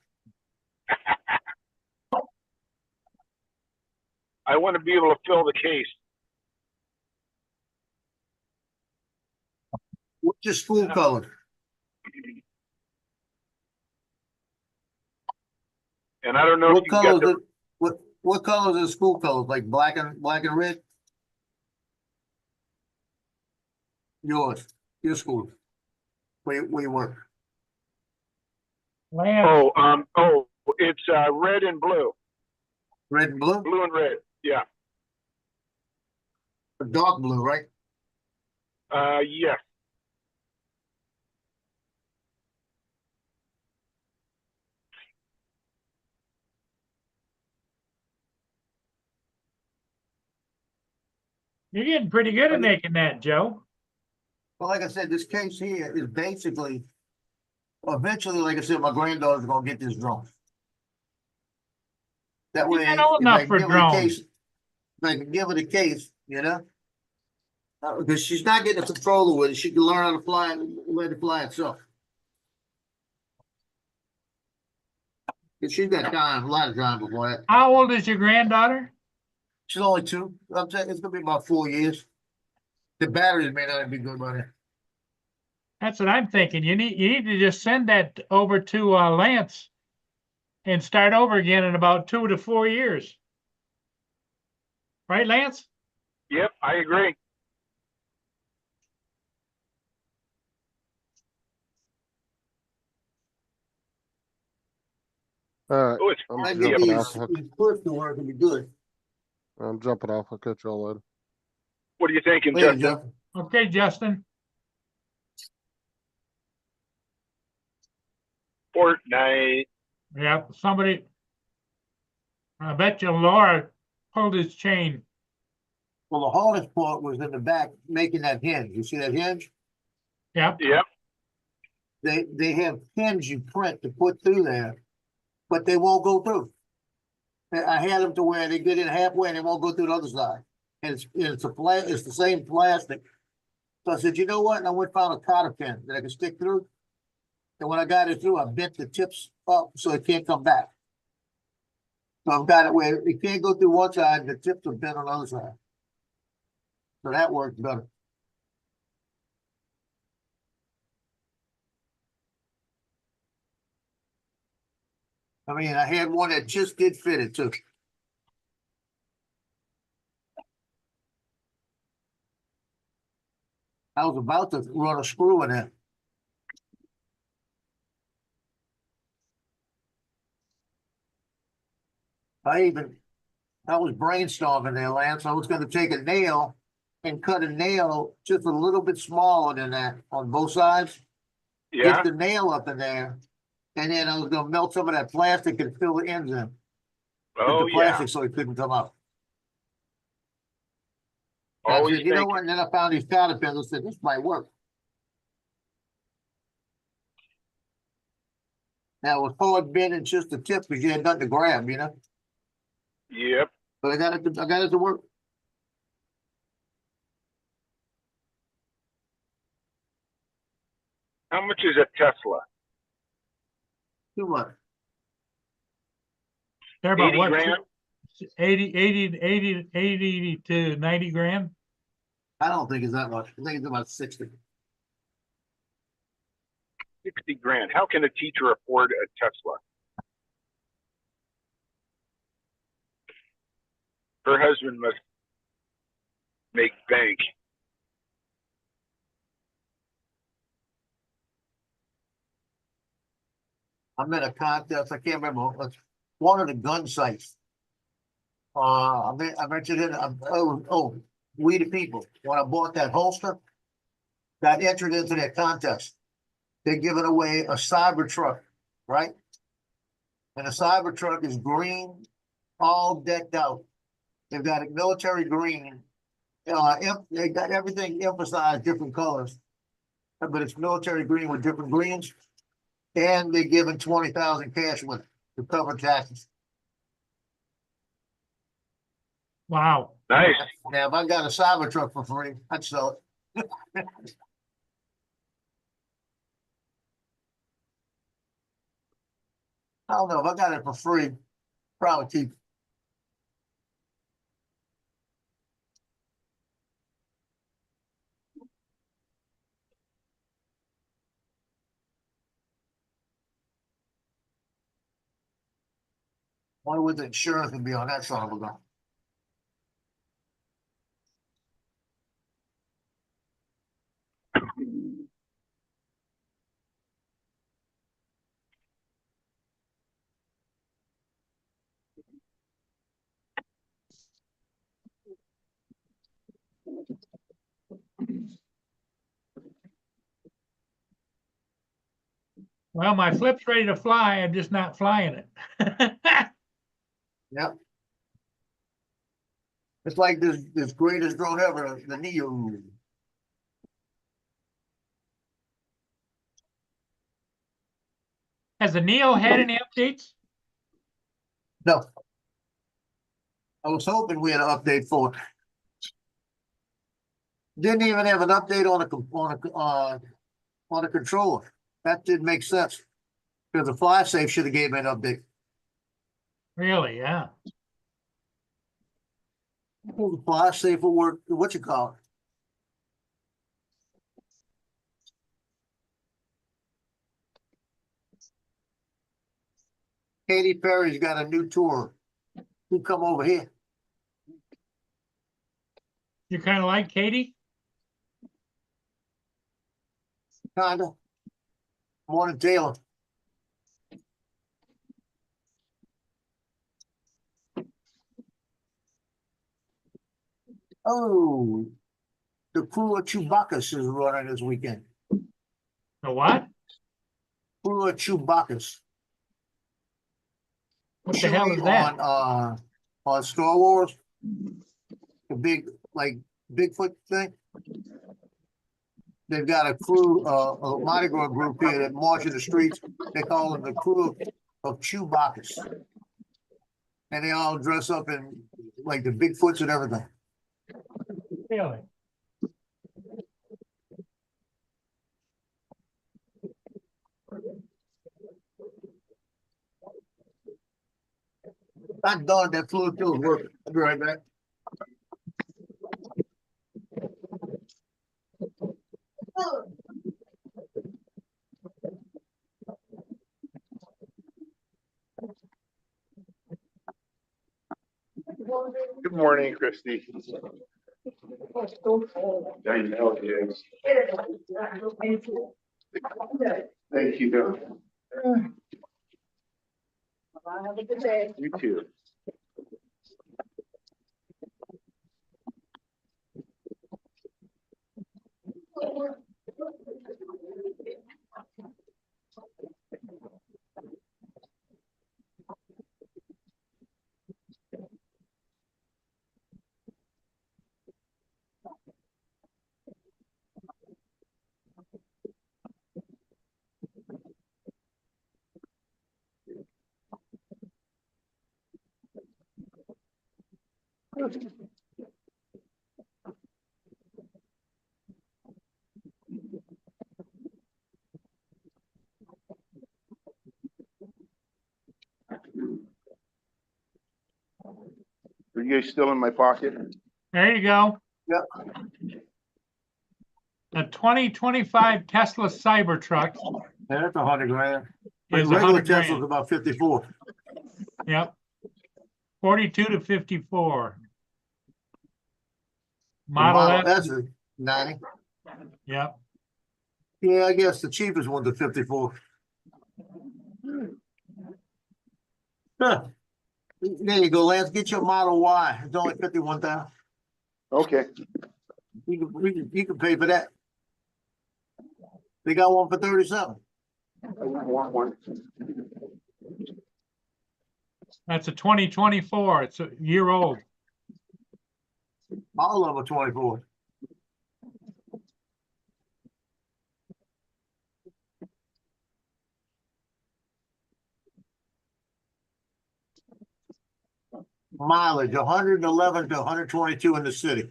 I want to be able to fill the case. What's your school color? And I don't know What if you got color is the, it? What color is the school colors? Like black and red? Yours, your school. Where you work? Lance, it's red and blue. Red and blue? Blue and red. Yeah. Dark blue, right? Yes. you're getting pretty good at making that, Joe. Well, like I said, this case here is basically, eventually, like I said, my granddaughter's gonna get this drone. That You're way, not old if I enough can for give her the drones. case, if I can give her the case, you know? Because she's not getting a controller with it, she can learn how to fly and let it fly itself. Cause she's got time, a lot of time before that. How old is your granddaughter? She's only 2. I'm saying it's gonna be about 4 years. The batteries may not be good by then. That's what I'm thinking. You need to just send that over to Lance and start over again in about 2 to 4 years. Right, Lance? Yep, I agree. All right, Oh, it's I'm I jumping get off. these clips to work, it'll be good. I'm jumping off. I'll catch y'all later. What are you thinking, Later, Justin? Jeff. Okay, Justin. Fortnite. Yeah, somebody. I bet you Laura pulled his chain. Well, the hardest part was in the back, making that hinge. You see that hinge? Yep. Yep. They have pins you print to put through there. but they won't go through. I had them to where they get in halfway and they won't go through the other side. And it's the same plastic. So I said, you know what? And I went and found a cotter pin that I can stick through. And when I got it through, I bent the tips up so it can't come back. So I've got it where it can't go through one side, and the tips are bent on the other side. So that worked better. I mean, I had one that just did fit it too. I was about to run a screw in it. I was brainstorming there, Lance. I was gonna take a nail and cut a nail just a little bit smaller than that on both sides. Yeah. Get the nail up in there, and then I was gonna melt some of that plastic and fill the ends in. Oh, With the yeah. plastic so it couldn't come out. And I Always said, you know thinking. what? And then I found these cotter pins. I said, this might work. Now it was hard bending just the tip because you had nothing to grab, you know. Yep. But I got it to work. How much is a Tesla? Too much. They're about 80 what? grand? 80 to 90 grand. I don't think it's that much. I think it's about 60. 60 grand. How can a teacher afford a Tesla? Her husband must make bank. I'm in a contest. I can't remember. It's one of the gun sites. I mentioned it. We the People. When I bought that holster, got entered into that contest. They're giving away a Cybertruck, right? And the Cybertruck is green, all decked out. They've got a military green. They got everything emphasized different colors, but it's military green with different greens. And they're giving 20,000 cash with it to cover taxes. Wow. Nice. Now, if I got a Cybertruck for free, I'd sell it. I don't know if I got it for free, probably keep it. Wonder what the insurance would be on that son of a gun. Well, my flip's ready to fly. I'm just not flying it. Yep. It's like this greatest drone ever, the Neo. Has the Neo had any updates? No. I was hoping we had an update for it. Didn't even have an update on a controller. That didn't make sense. Because the FlySafe should have gave me an update. Really? Yeah. The FlySafe will work, what you call it? Katy Perry's got a new tour. You come over here. You kind of like Katie? Kinda. Morning, Taylor. Oh, the crew of Chewbacca's is running this weekend. The what? Crew of Chewbacca's. What the hell is that? On Star Wars. The big, like, Bigfoot thing. They've got a crew, a Mardi Gras group here that march in the streets. They call them the crew of Chewbacca's. And they all dress up in like the Bigfoots and everything. Really? Not done, that fluid fuel is working. I'll be right back. Good morning, Christy. I know it is. Thank you. Have a good day. You too. Are you guys still in my pocket? There you go. Yep. The 2025 Tesla Cybertruck Yeah, that's $100,000. But is regular $100,000. Tesla's about 54. Yep. 42 to 54. Model Model S. S is 90. Yep. Yeah, I guess the cheapest one's a 54. Huh. There you go, Lance. Get your Model Y. It's only 51,000. Okay. You can pay for that. They got one for 37. I want one. That's a 2024. It's a year old. All of them are 24. Mileage 111 to 122 in the city.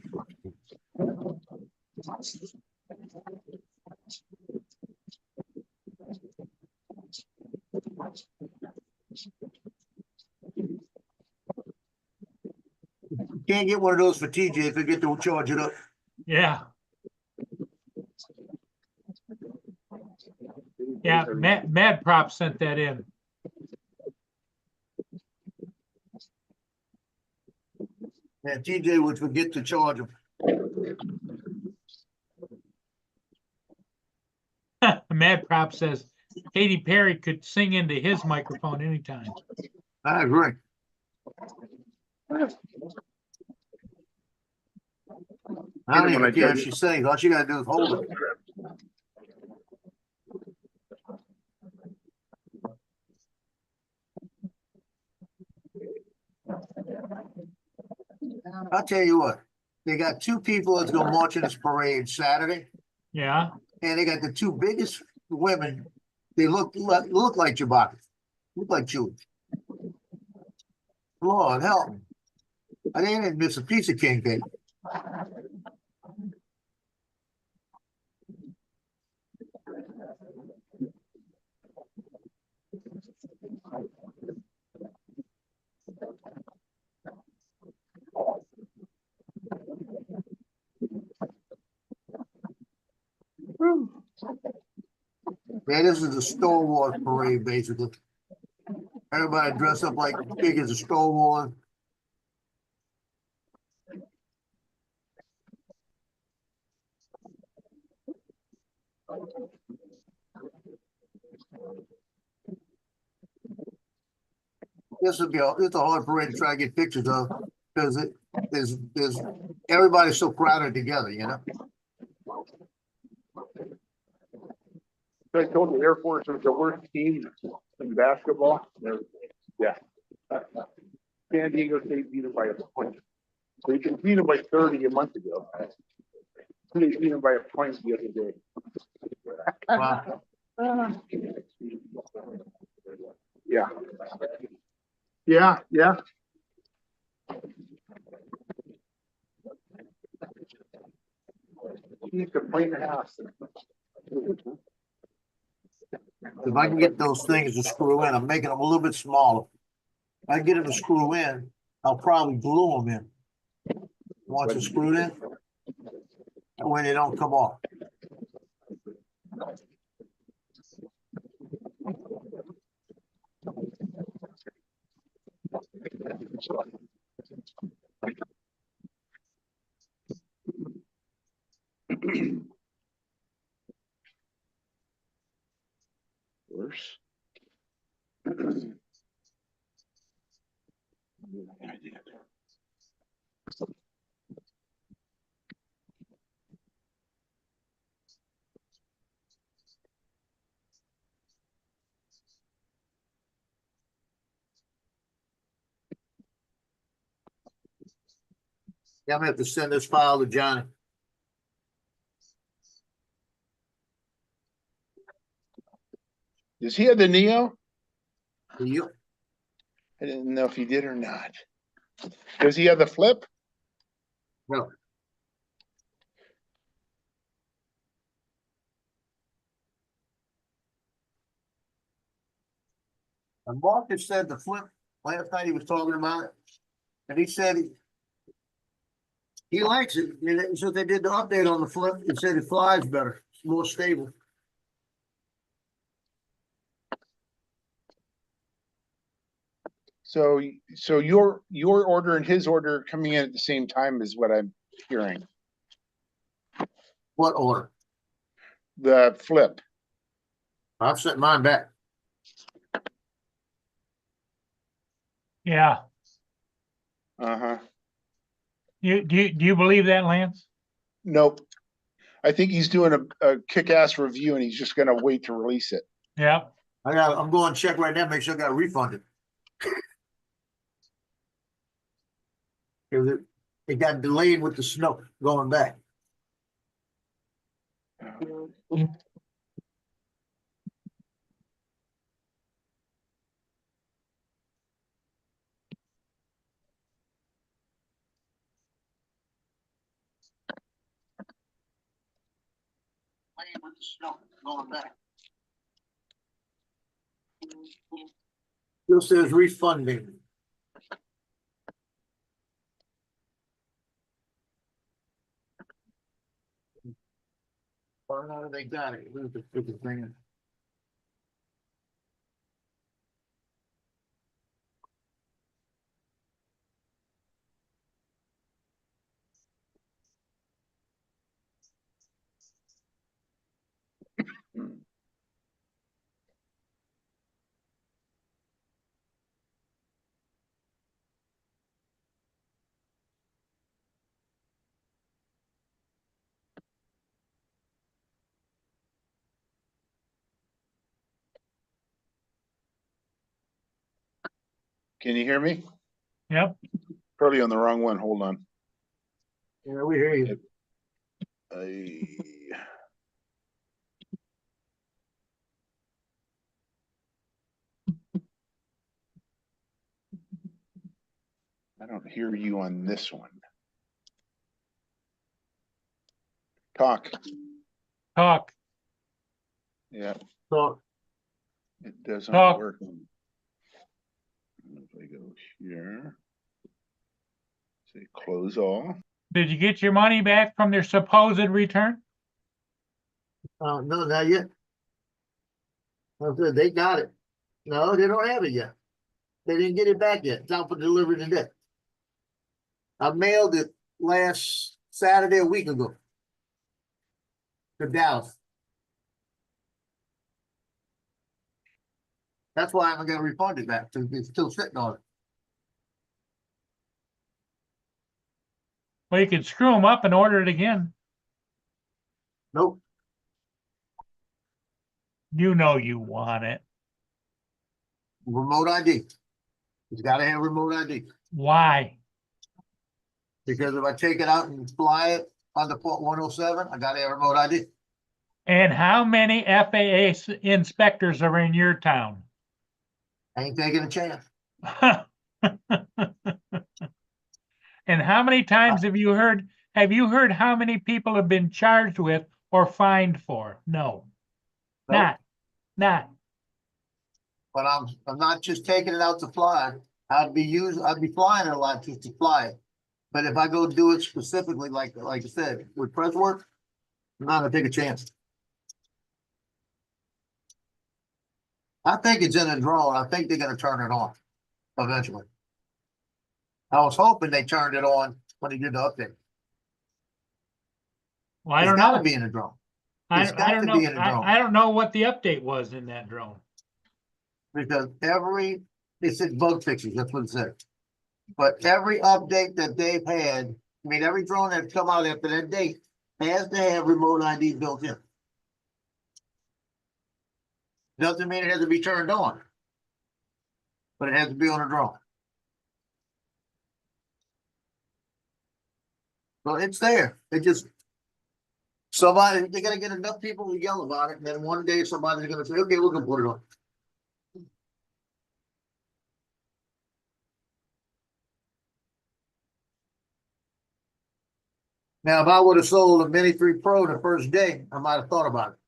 Can't get one of those for TJ, forget to charge it up. Yeah. Yeah, Mad Prop sent that in. And TJ would forget to charge them. Mad Prop says Katy Perry could sing into his microphone anytime. I agree. I don't even care if she sings. All she gotta do is hold it. I'll tell you what, they got two people that's gonna march in this parade Saturday, Yeah. and they got the two biggest women. They look like Chewbacca, look like Chewie. Lord help me. I didn't miss a piece of king cake. Yeah, this is a Star Wars parade, basically. Everybody dressed up like big as a Star Wars. It's a hard parade to try to get pictures of because there's everybody's so crowded together, you know. I told the Air Force was the worst team in basketball. Yeah. San Diego State beat them by a point. They beat them by 30 a month ago. They beat them by a point the other day. Wow. Yeah. Yeah. Yeah, yeah. You could clean the house. If I can get those things to screw in, I'm making them a little bit smaller. If I get them to screw in, I'll probably glue them in. Once it's screwed in, that way they don't come off. Worse. Yeah, I'm gonna have to send this file to Johnny. Does he have the Neo? You, I didn't know if he did or not. Does he have the Flip? no. And Marcus said the Flip, last night he was talking about it, and he said he likes it. So they did the update on the Flip. He said it flies better, it's more stable. So your order and his order are coming in at the same time is what I'm hearing. What order? The Flip. I've sent mine back. Yeah. Uh-huh. Do you believe that, Lance? Nope. I think he's doing a kick-ass review and he's just gonna wait to release it. Yeah. I'm going to check right now, make sure I got refunded. It got delayed with the snow going back. Delayed with the snow going back. Still says refunding. Or how they got it, where's the freaking thing? Can you hear me? Yep. Probably on the wrong one. Hold on. Yeah, we hear you. I don't hear you on this one. Talk. Talk. Yeah, So, it doesn't Talk. work. If I go here, say close all. Did you get your money back from their supposed return? no, not yet. I said, they got it. No, they don't have it yet. They didn't get it back yet. It's out for delivery today. I mailed it last Saturday, a week ago. To Dallas. That's why I'm gonna refund it back, so it's still sitting on it. Well, you could screw them up and order it again. Nope, You know you want it. remote ID. It's gotta have remote ID, Why? because if I take it out and fly it on the Port 107, I gotta have remote ID. And how many FAA inspectors are in your town? Ain't taking a chance. And how many times have you heard how many people have been charged with or fined for? No, Nope. not. But I'm not just taking it out to fly. I'd be flying it a lot just to fly it. But if I go do it specifically, like I said, with press work, I'm not gonna take a chance. I think it's in a draw. I think they're gonna turn it on eventually. I was hoping they turned it on when they did the update. Well, I It's don't gotta know. be in a drone. I It's got don't to know. be in a drone. I don't know what the update was in that drone. Because they said bug fixes, that's what it said. But every update that they've had, I mean, every drone that's come out after that date has to have remote ID built in. Doesn't mean it has to be turned on. But it has to be on a drone. So it's there. They gotta get enough people to yell about it, and then one day somebody's gonna say, okay, we're gonna put it on. Now, if I would have sold a Mini 3 Pro the first day, I might have thought about it.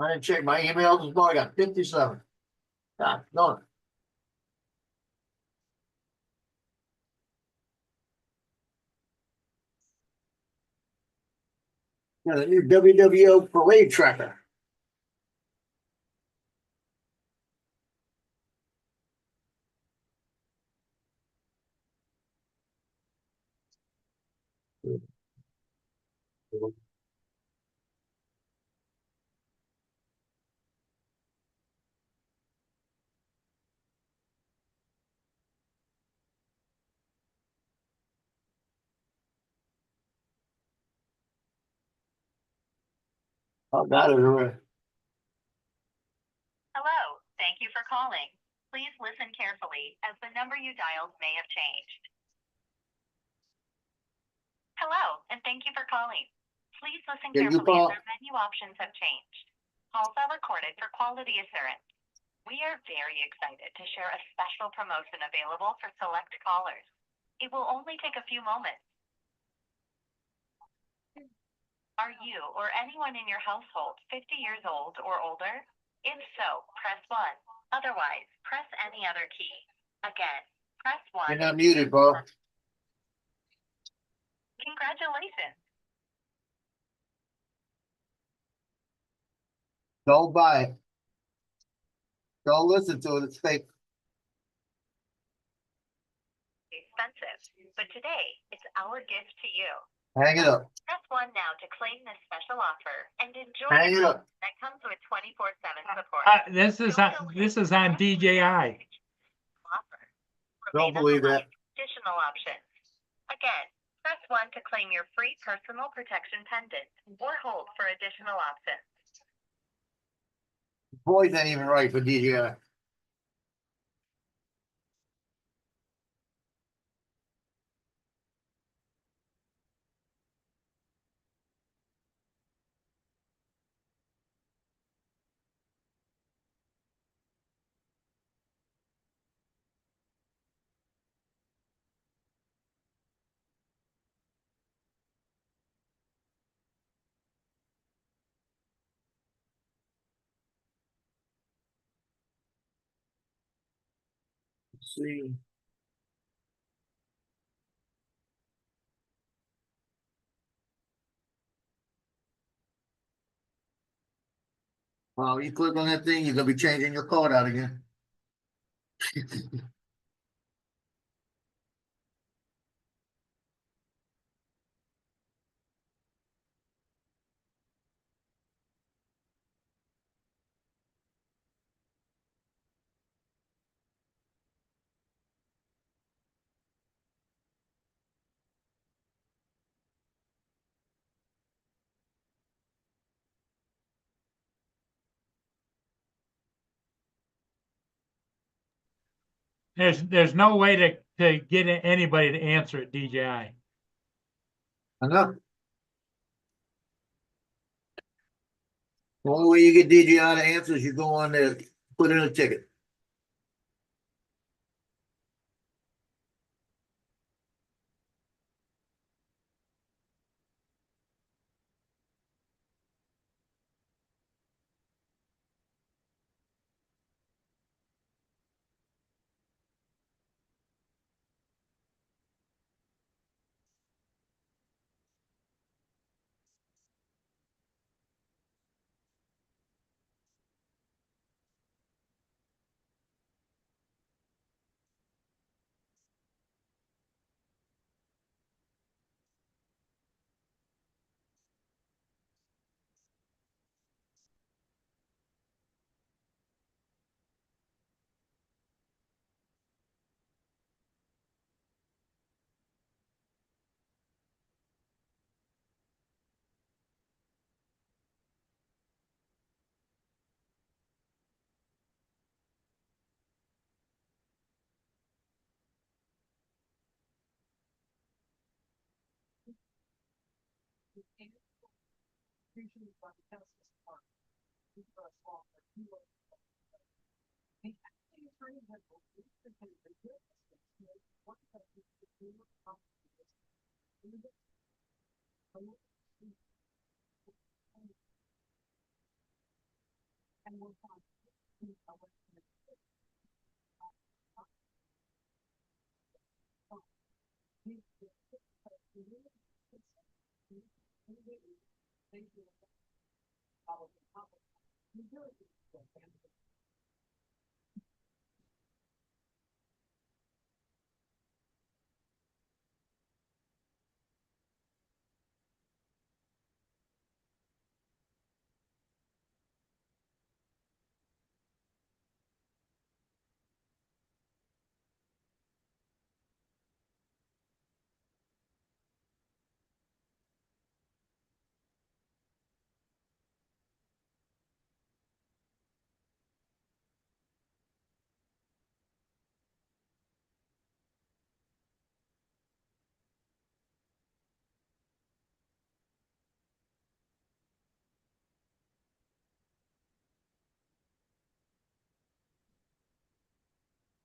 I didn't check my emails this morning. I got 57. God, no. Got a new WWO parade tracker. I got it already. Hello, thank you for calling. Please listen carefully as the number you dialed may have changed. Hello, and thank you for calling. Please listen Yeah, you carefully call- as our menu options have changed. Calls are recorded for quality assurance. We are very excited to share a special promotion available for select callers. It will only take a few moments. Are you or anyone in your household 50 years old or older? If so, press 1. Otherwise, press any other key. Again, press 1. You're not muted, bro. Congratulations. Don't buy it. Don't listen to it. It's fake. Expensive, but today it's our gift to you. Hang it up. Press 1 now to claim this special offer and enjoy Hang it up. that comes with 24/7 support. This is on DJI. Offer. Don't Remain on believe the that. line. Additional options. Again, press 1 to claim your free personal protection pendant or hold for additional options. Voice ain't even right for DJI. Let's see. Well, you click on that thing, you're gonna be changing your code out again. There's no way to get anybody to answer at DJI. I know. The only way you get DJI to answer is you go on there, put in a ticket.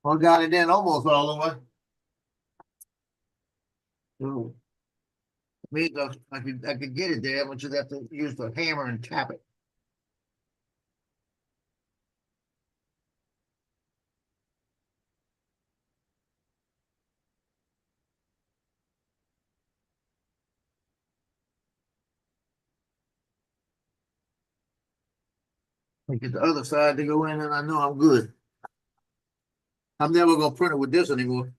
Well, got it in almost all the way. So, means I could get it there, but you'd have to use the hammer and tap it. I get the other side to go in and I know I'm good. I'm never gonna print it with this anymore.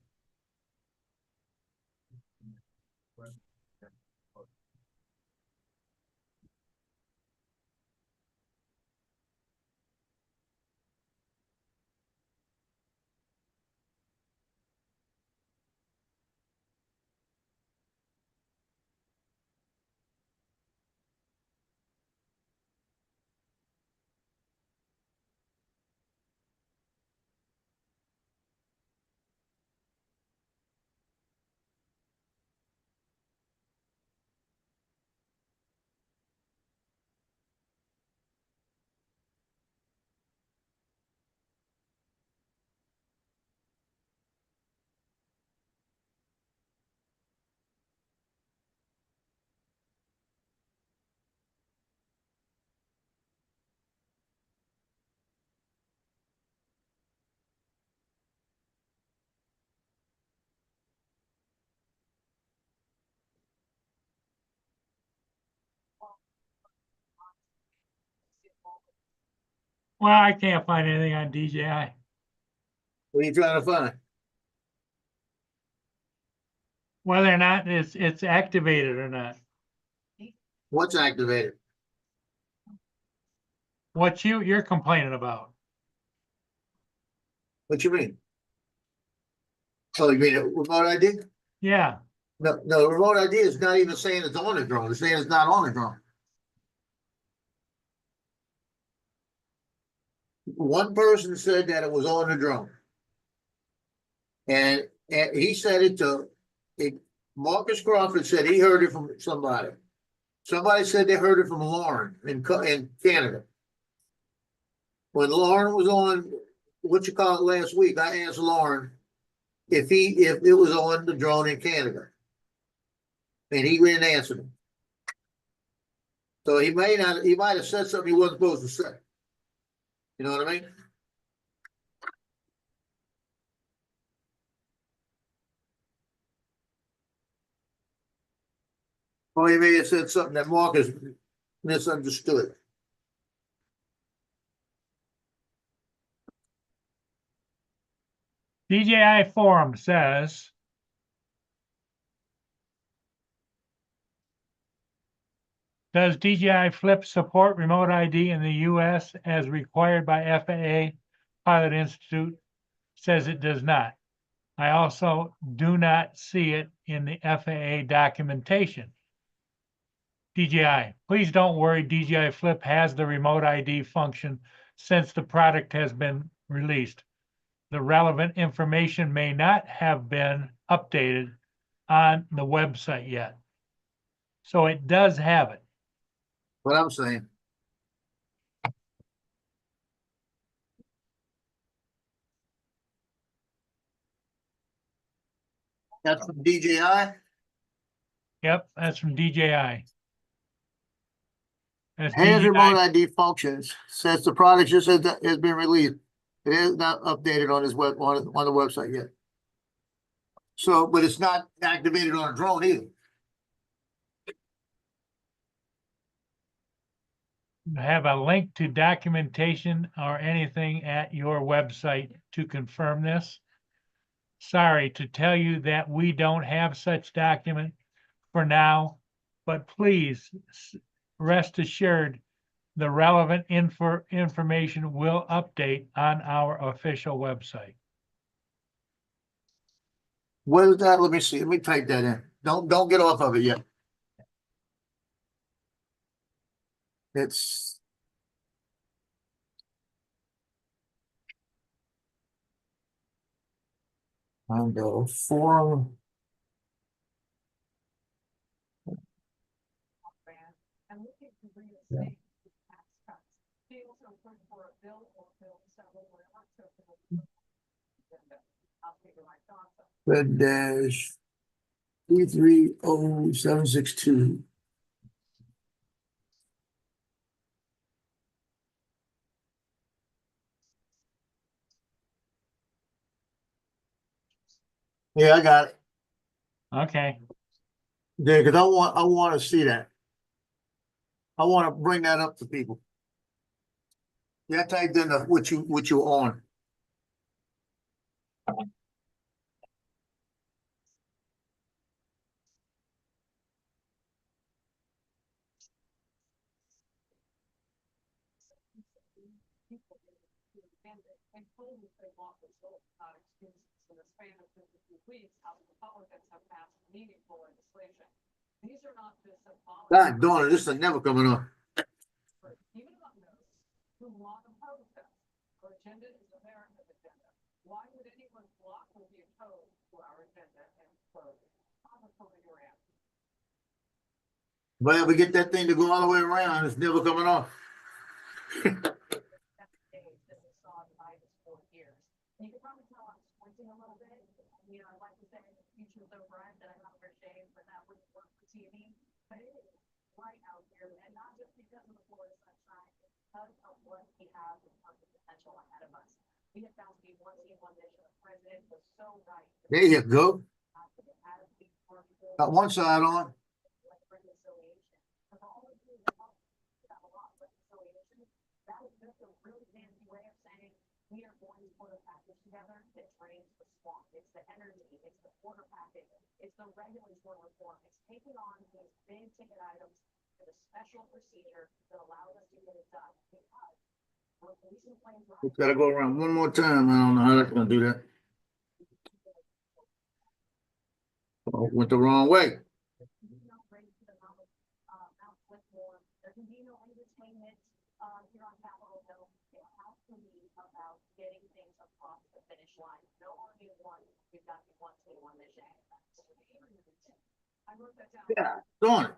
Well, I can't find anything on DJI. What are you trying to find? Whether or not it's activated or not. What's activated? What you're complaining about. What you mean? Oh, you mean a remote ID? Yeah. No, the remote ID is not even saying it's on the drone. It's saying it's not on the drone. One person said that it was on the drone. And he said Marcus Crawford said he heard it from somebody. Somebody said they heard it from Lauren in Canada. When Lauren was on, last week, I asked Lauren if it was on the drone in Canada. And he didn't answer me. So he might have said something he wasn't supposed to say. You know what I mean? Or he may have said something that Marcus misunderstood. DJI forum says does DJI Flip support remote ID in the US as required by FAA? Pilot Institute says it does not. I also do not see it in the FAA documentation. DJI, please don't worry. DJI Flip has the remote ID function since the product has been released. The relevant information may not have been updated on the website yet. So it does have it. What I'm saying. That's from DJI. Yep, that's from DJI. That's Has DJI. remote ID functions, says the product just has been released. It is not updated on his web on the website yet. So, but it's not activated on a drone either. Have a link to documentation or anything at your website to confirm this? Sorry to tell you that we don't have such document for now, but please rest assured the relevant information will update on our official website. What is that? Let me see. Let me type that in. Don't get off of it yet. It's on the forum. I'm looking to reinstate the tax cuts. He also put for a bill or bill several where I took I'll figure my thoughts on. Red dash 330762. Yeah, I got it. Okay. Yeah, because I want to see that. I want to bring that up to people. Yeah, I typed in what you on. And told me they want results, not excuses. In the span of 52 weeks, House Republicans have passed meaningful legislation. These are not just symbolic. God darn it, this is never coming on. Even among those who want to oppose them, our agenda is America's agenda. Why would anyone block or be opposed to our agenda and close? Your answer. Well, we get that thing to go all the way around, it's never coming off. You can probably tell I'm squinting a little bit. You know, I'd like to say the future is over and that I'm not for shame, but that wouldn't work for TV. But it is right out here, and not just because of the Florida sunshine, because of what we have in terms of potential ahead of us. We have found to be one team, one mission. The president was so right. There you go. Got one side on. That is like a really fancy way of saying, we are going to put a package together that drains the swamp. It's the energy, it's the water package, it's the regulatory reform, it's taking on these big ticket items with a special procedure that allows us to get it done. Because when pollution claims rise, We gotta go around one more time. I don't know how that's gonna do that. Oh, went the wrong way. there can be no raise to the Mount Whitmore. There can be no entertainment here on Capitol Hill. It has to be about getting things across the finish line. No RV1, we've got the 121 mission. I wrote that down. Yeah, darn it.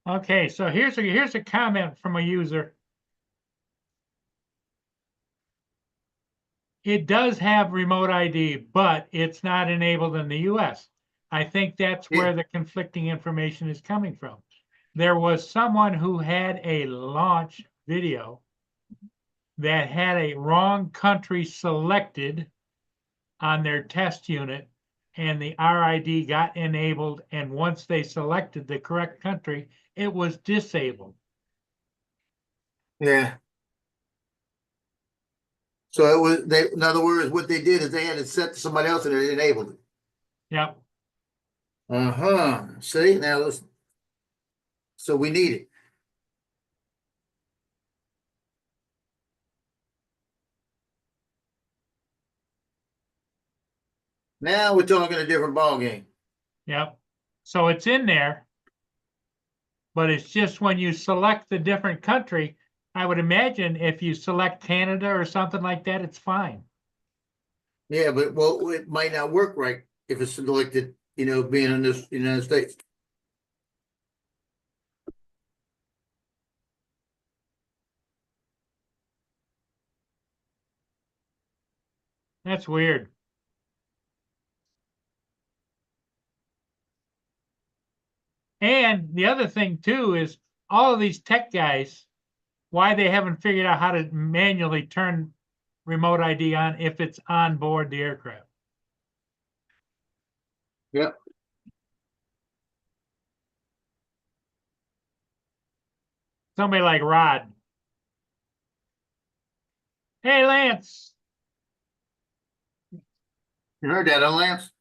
Okay, so here's a comment from a user. It does have remote ID, but it's not enabled in the US. I think that's Yeah. where the conflicting information is coming from. There was someone who had a launch video that had a wrong country selected on their test unit, and the RID got enabled, and once they selected the correct country, it was disabled. Yeah. So it was, they, in other words, what they did is they had it set to somebody else and it enabled it. Yep. See, now let's, so we need it. Now we're talking a different ballgame. Yep. So it's in there, but it's just when you select the different country, I would imagine if you select Canada or something like that, it's fine. Yeah, but well, it might not work right if it's selected, you know, being in this United States. That's weird. And the other thing too is all of these tech guys, why they haven't figured out how to manually turn remote ID on if it's on board the aircraft. Yep. Somebody like Rod. Hey, Lance. You heard that, huh, Lance?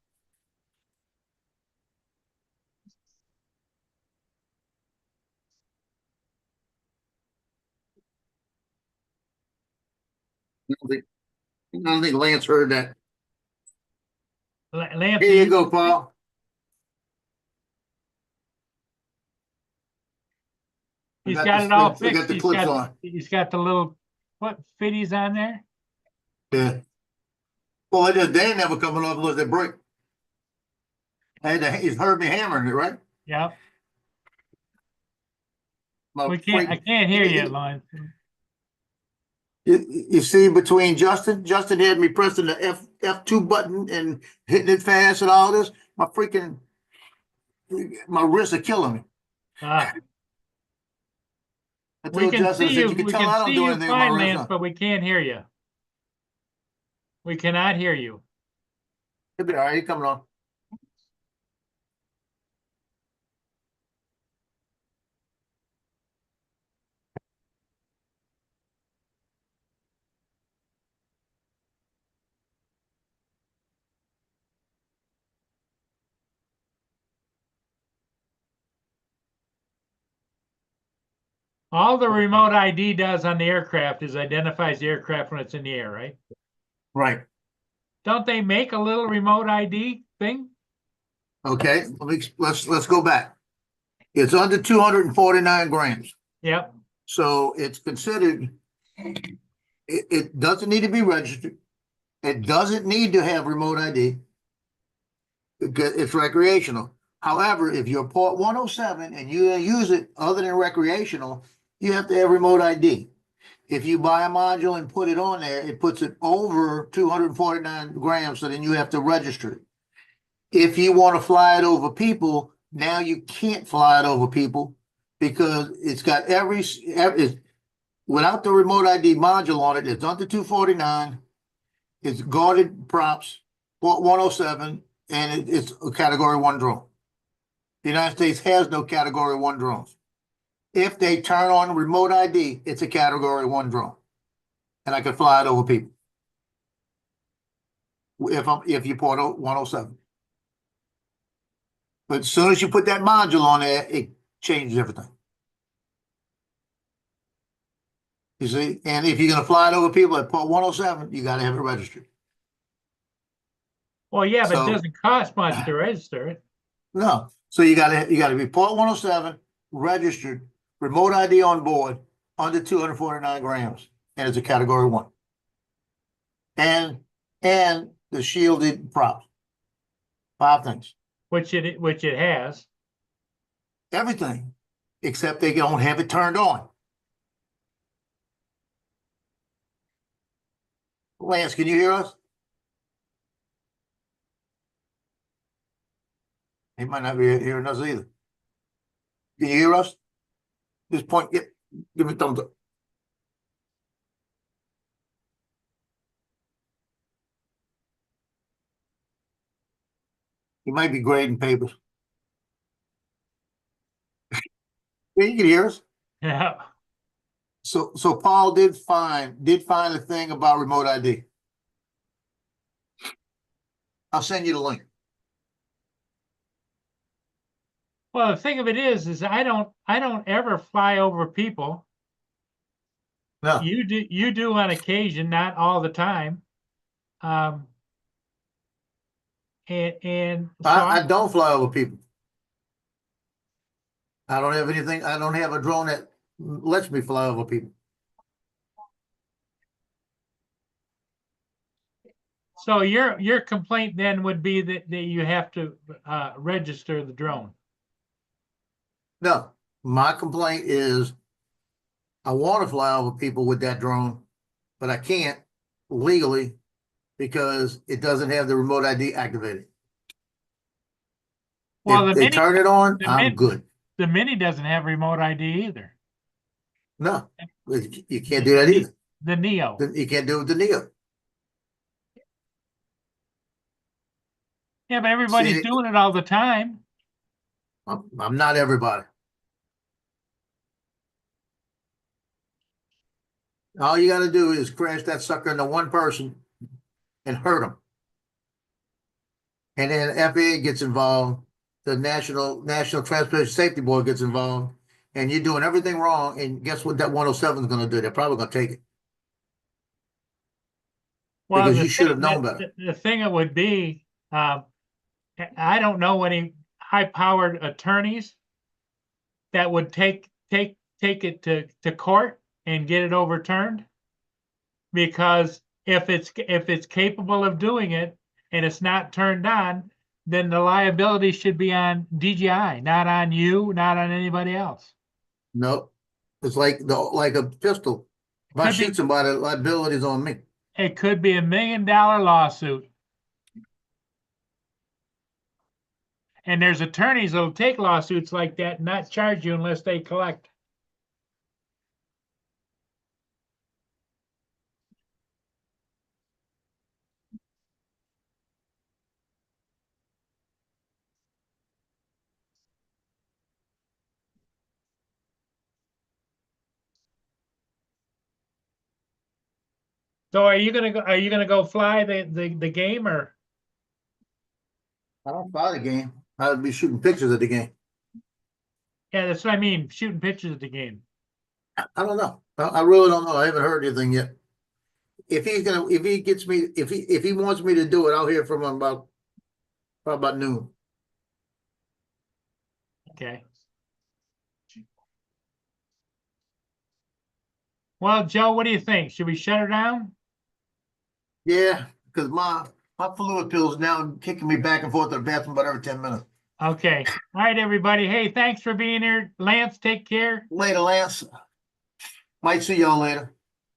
I don't think Lance heard that. Lance, Here you go, Paul. he's I got the it all splits, I got fixed. the clips on. He's got the little what fitties on there. Yeah. Well, it just Dan never coming off unless they break. He's heard me hammering it, right? Yep. My I can't hear you, Lance. You see between Justin had me pressing the F2 button and hitting it fast and all this. My wrists are killing me. Ah. I We told can Justin, I see said, you. you can We tell I can don't see do you anything with my fine, wrists. Lance, but we can't hear you. We cannot hear you. He'll be all right. He's coming on. All the remote ID does on the aircraft is identifies the aircraft when it's in the air, right? Right. Don't they make a little remote ID thing? Okay. Let's go back. It's under 249 grams. Yep. So it's considered, it doesn't need to be registered. It doesn't need to have remote ID. It's recreational. However, if you're Part 107 and you use it other than recreational, you have to have remote ID. If you buy a module and put it on there, it puts it over 249 grams, so then you have to register it. if you want to fly it over people, now you can't fly it over people because it's got it's, without the remote ID module on it, it's under 249. It's guarded props, Port 107, and it's a Category 1 drone. The United States has no Category 1 drones. If they turn on remote ID, it's a Category 1 drone. And I can fly it over people. If you port 107. But as soon as you put that module on there, it changes everything. You see? And if you're going to fly it over people at port 107, you got to have it registered. Well, yeah, but So- it doesn't cost much to register it. No. So you got to be port 107, registered, remote ID on board, under 249 grams, and it's a Category 1. And the shielded props. 5 things. Which it has. Everything, except they don't have it turned on. Lance, can you hear us? He might not be hearing us either. Can you hear us? Just point, give me a thumbs up. He might be grading papers. Yeah, you can hear us. Yeah. So Paul did find a thing about remote ID. I'll send you the link. Well, the thing of it is I don't ever fly over people. No, You do on occasion, not all the time. And so I don't fly over people. I don't have anything. I don't have a drone that lets me fly over people. So your complaint then would be that you have to register the drone. No, my complaint is I want to fly over people with that drone, but I can't legally because it doesn't have the remote ID activated. Well, If they turn it on, the I'm Mini- good. The Mini doesn't have remote ID either. No, you can't do that either. The Neo. You can't do it with the Neo. Yeah, but everybody's See- doing it all the time. I'm not everybody. All you got to do is crash that sucker into one person and hurt them. And then FAA gets involved, the National Transportation Safety Board gets involved, and you're doing everything wrong. And guess what that 107 is going to do? They're probably going to take it. Well, Because the you should have thing known that- better. The thing it would be, I don't know any high-powered attorneys that would take it to court and get it overturned. Because if it's capable of doing it and it's not turned on, then the liability should be on DJI, not on you, not on anybody else. Nope. It's like a pistol. If I Could be- shoot somebody, the liability is on me. It could be $1 million lawsuit. And there's attorneys that'll take lawsuits like that and not charge you unless they collect. So are you gonna go fly the game, or? I don't buy the game. I'd be shooting pictures of the game. Yeah, that's what I mean, shooting pictures of the game. I don't know. I really don't know. I haven't heard anything yet. If he wants me to do it, I'll hear from him about noon. Okay. Well, Joe, what do you think? Should we shut her down? Yeah, because my fluid pills now kicking me back and forth to the bathroom about every 10 minutes. Okay. All right, everybody. Hey, thanks for being here. Lance, take care. Later, Lance. Might see y'all later.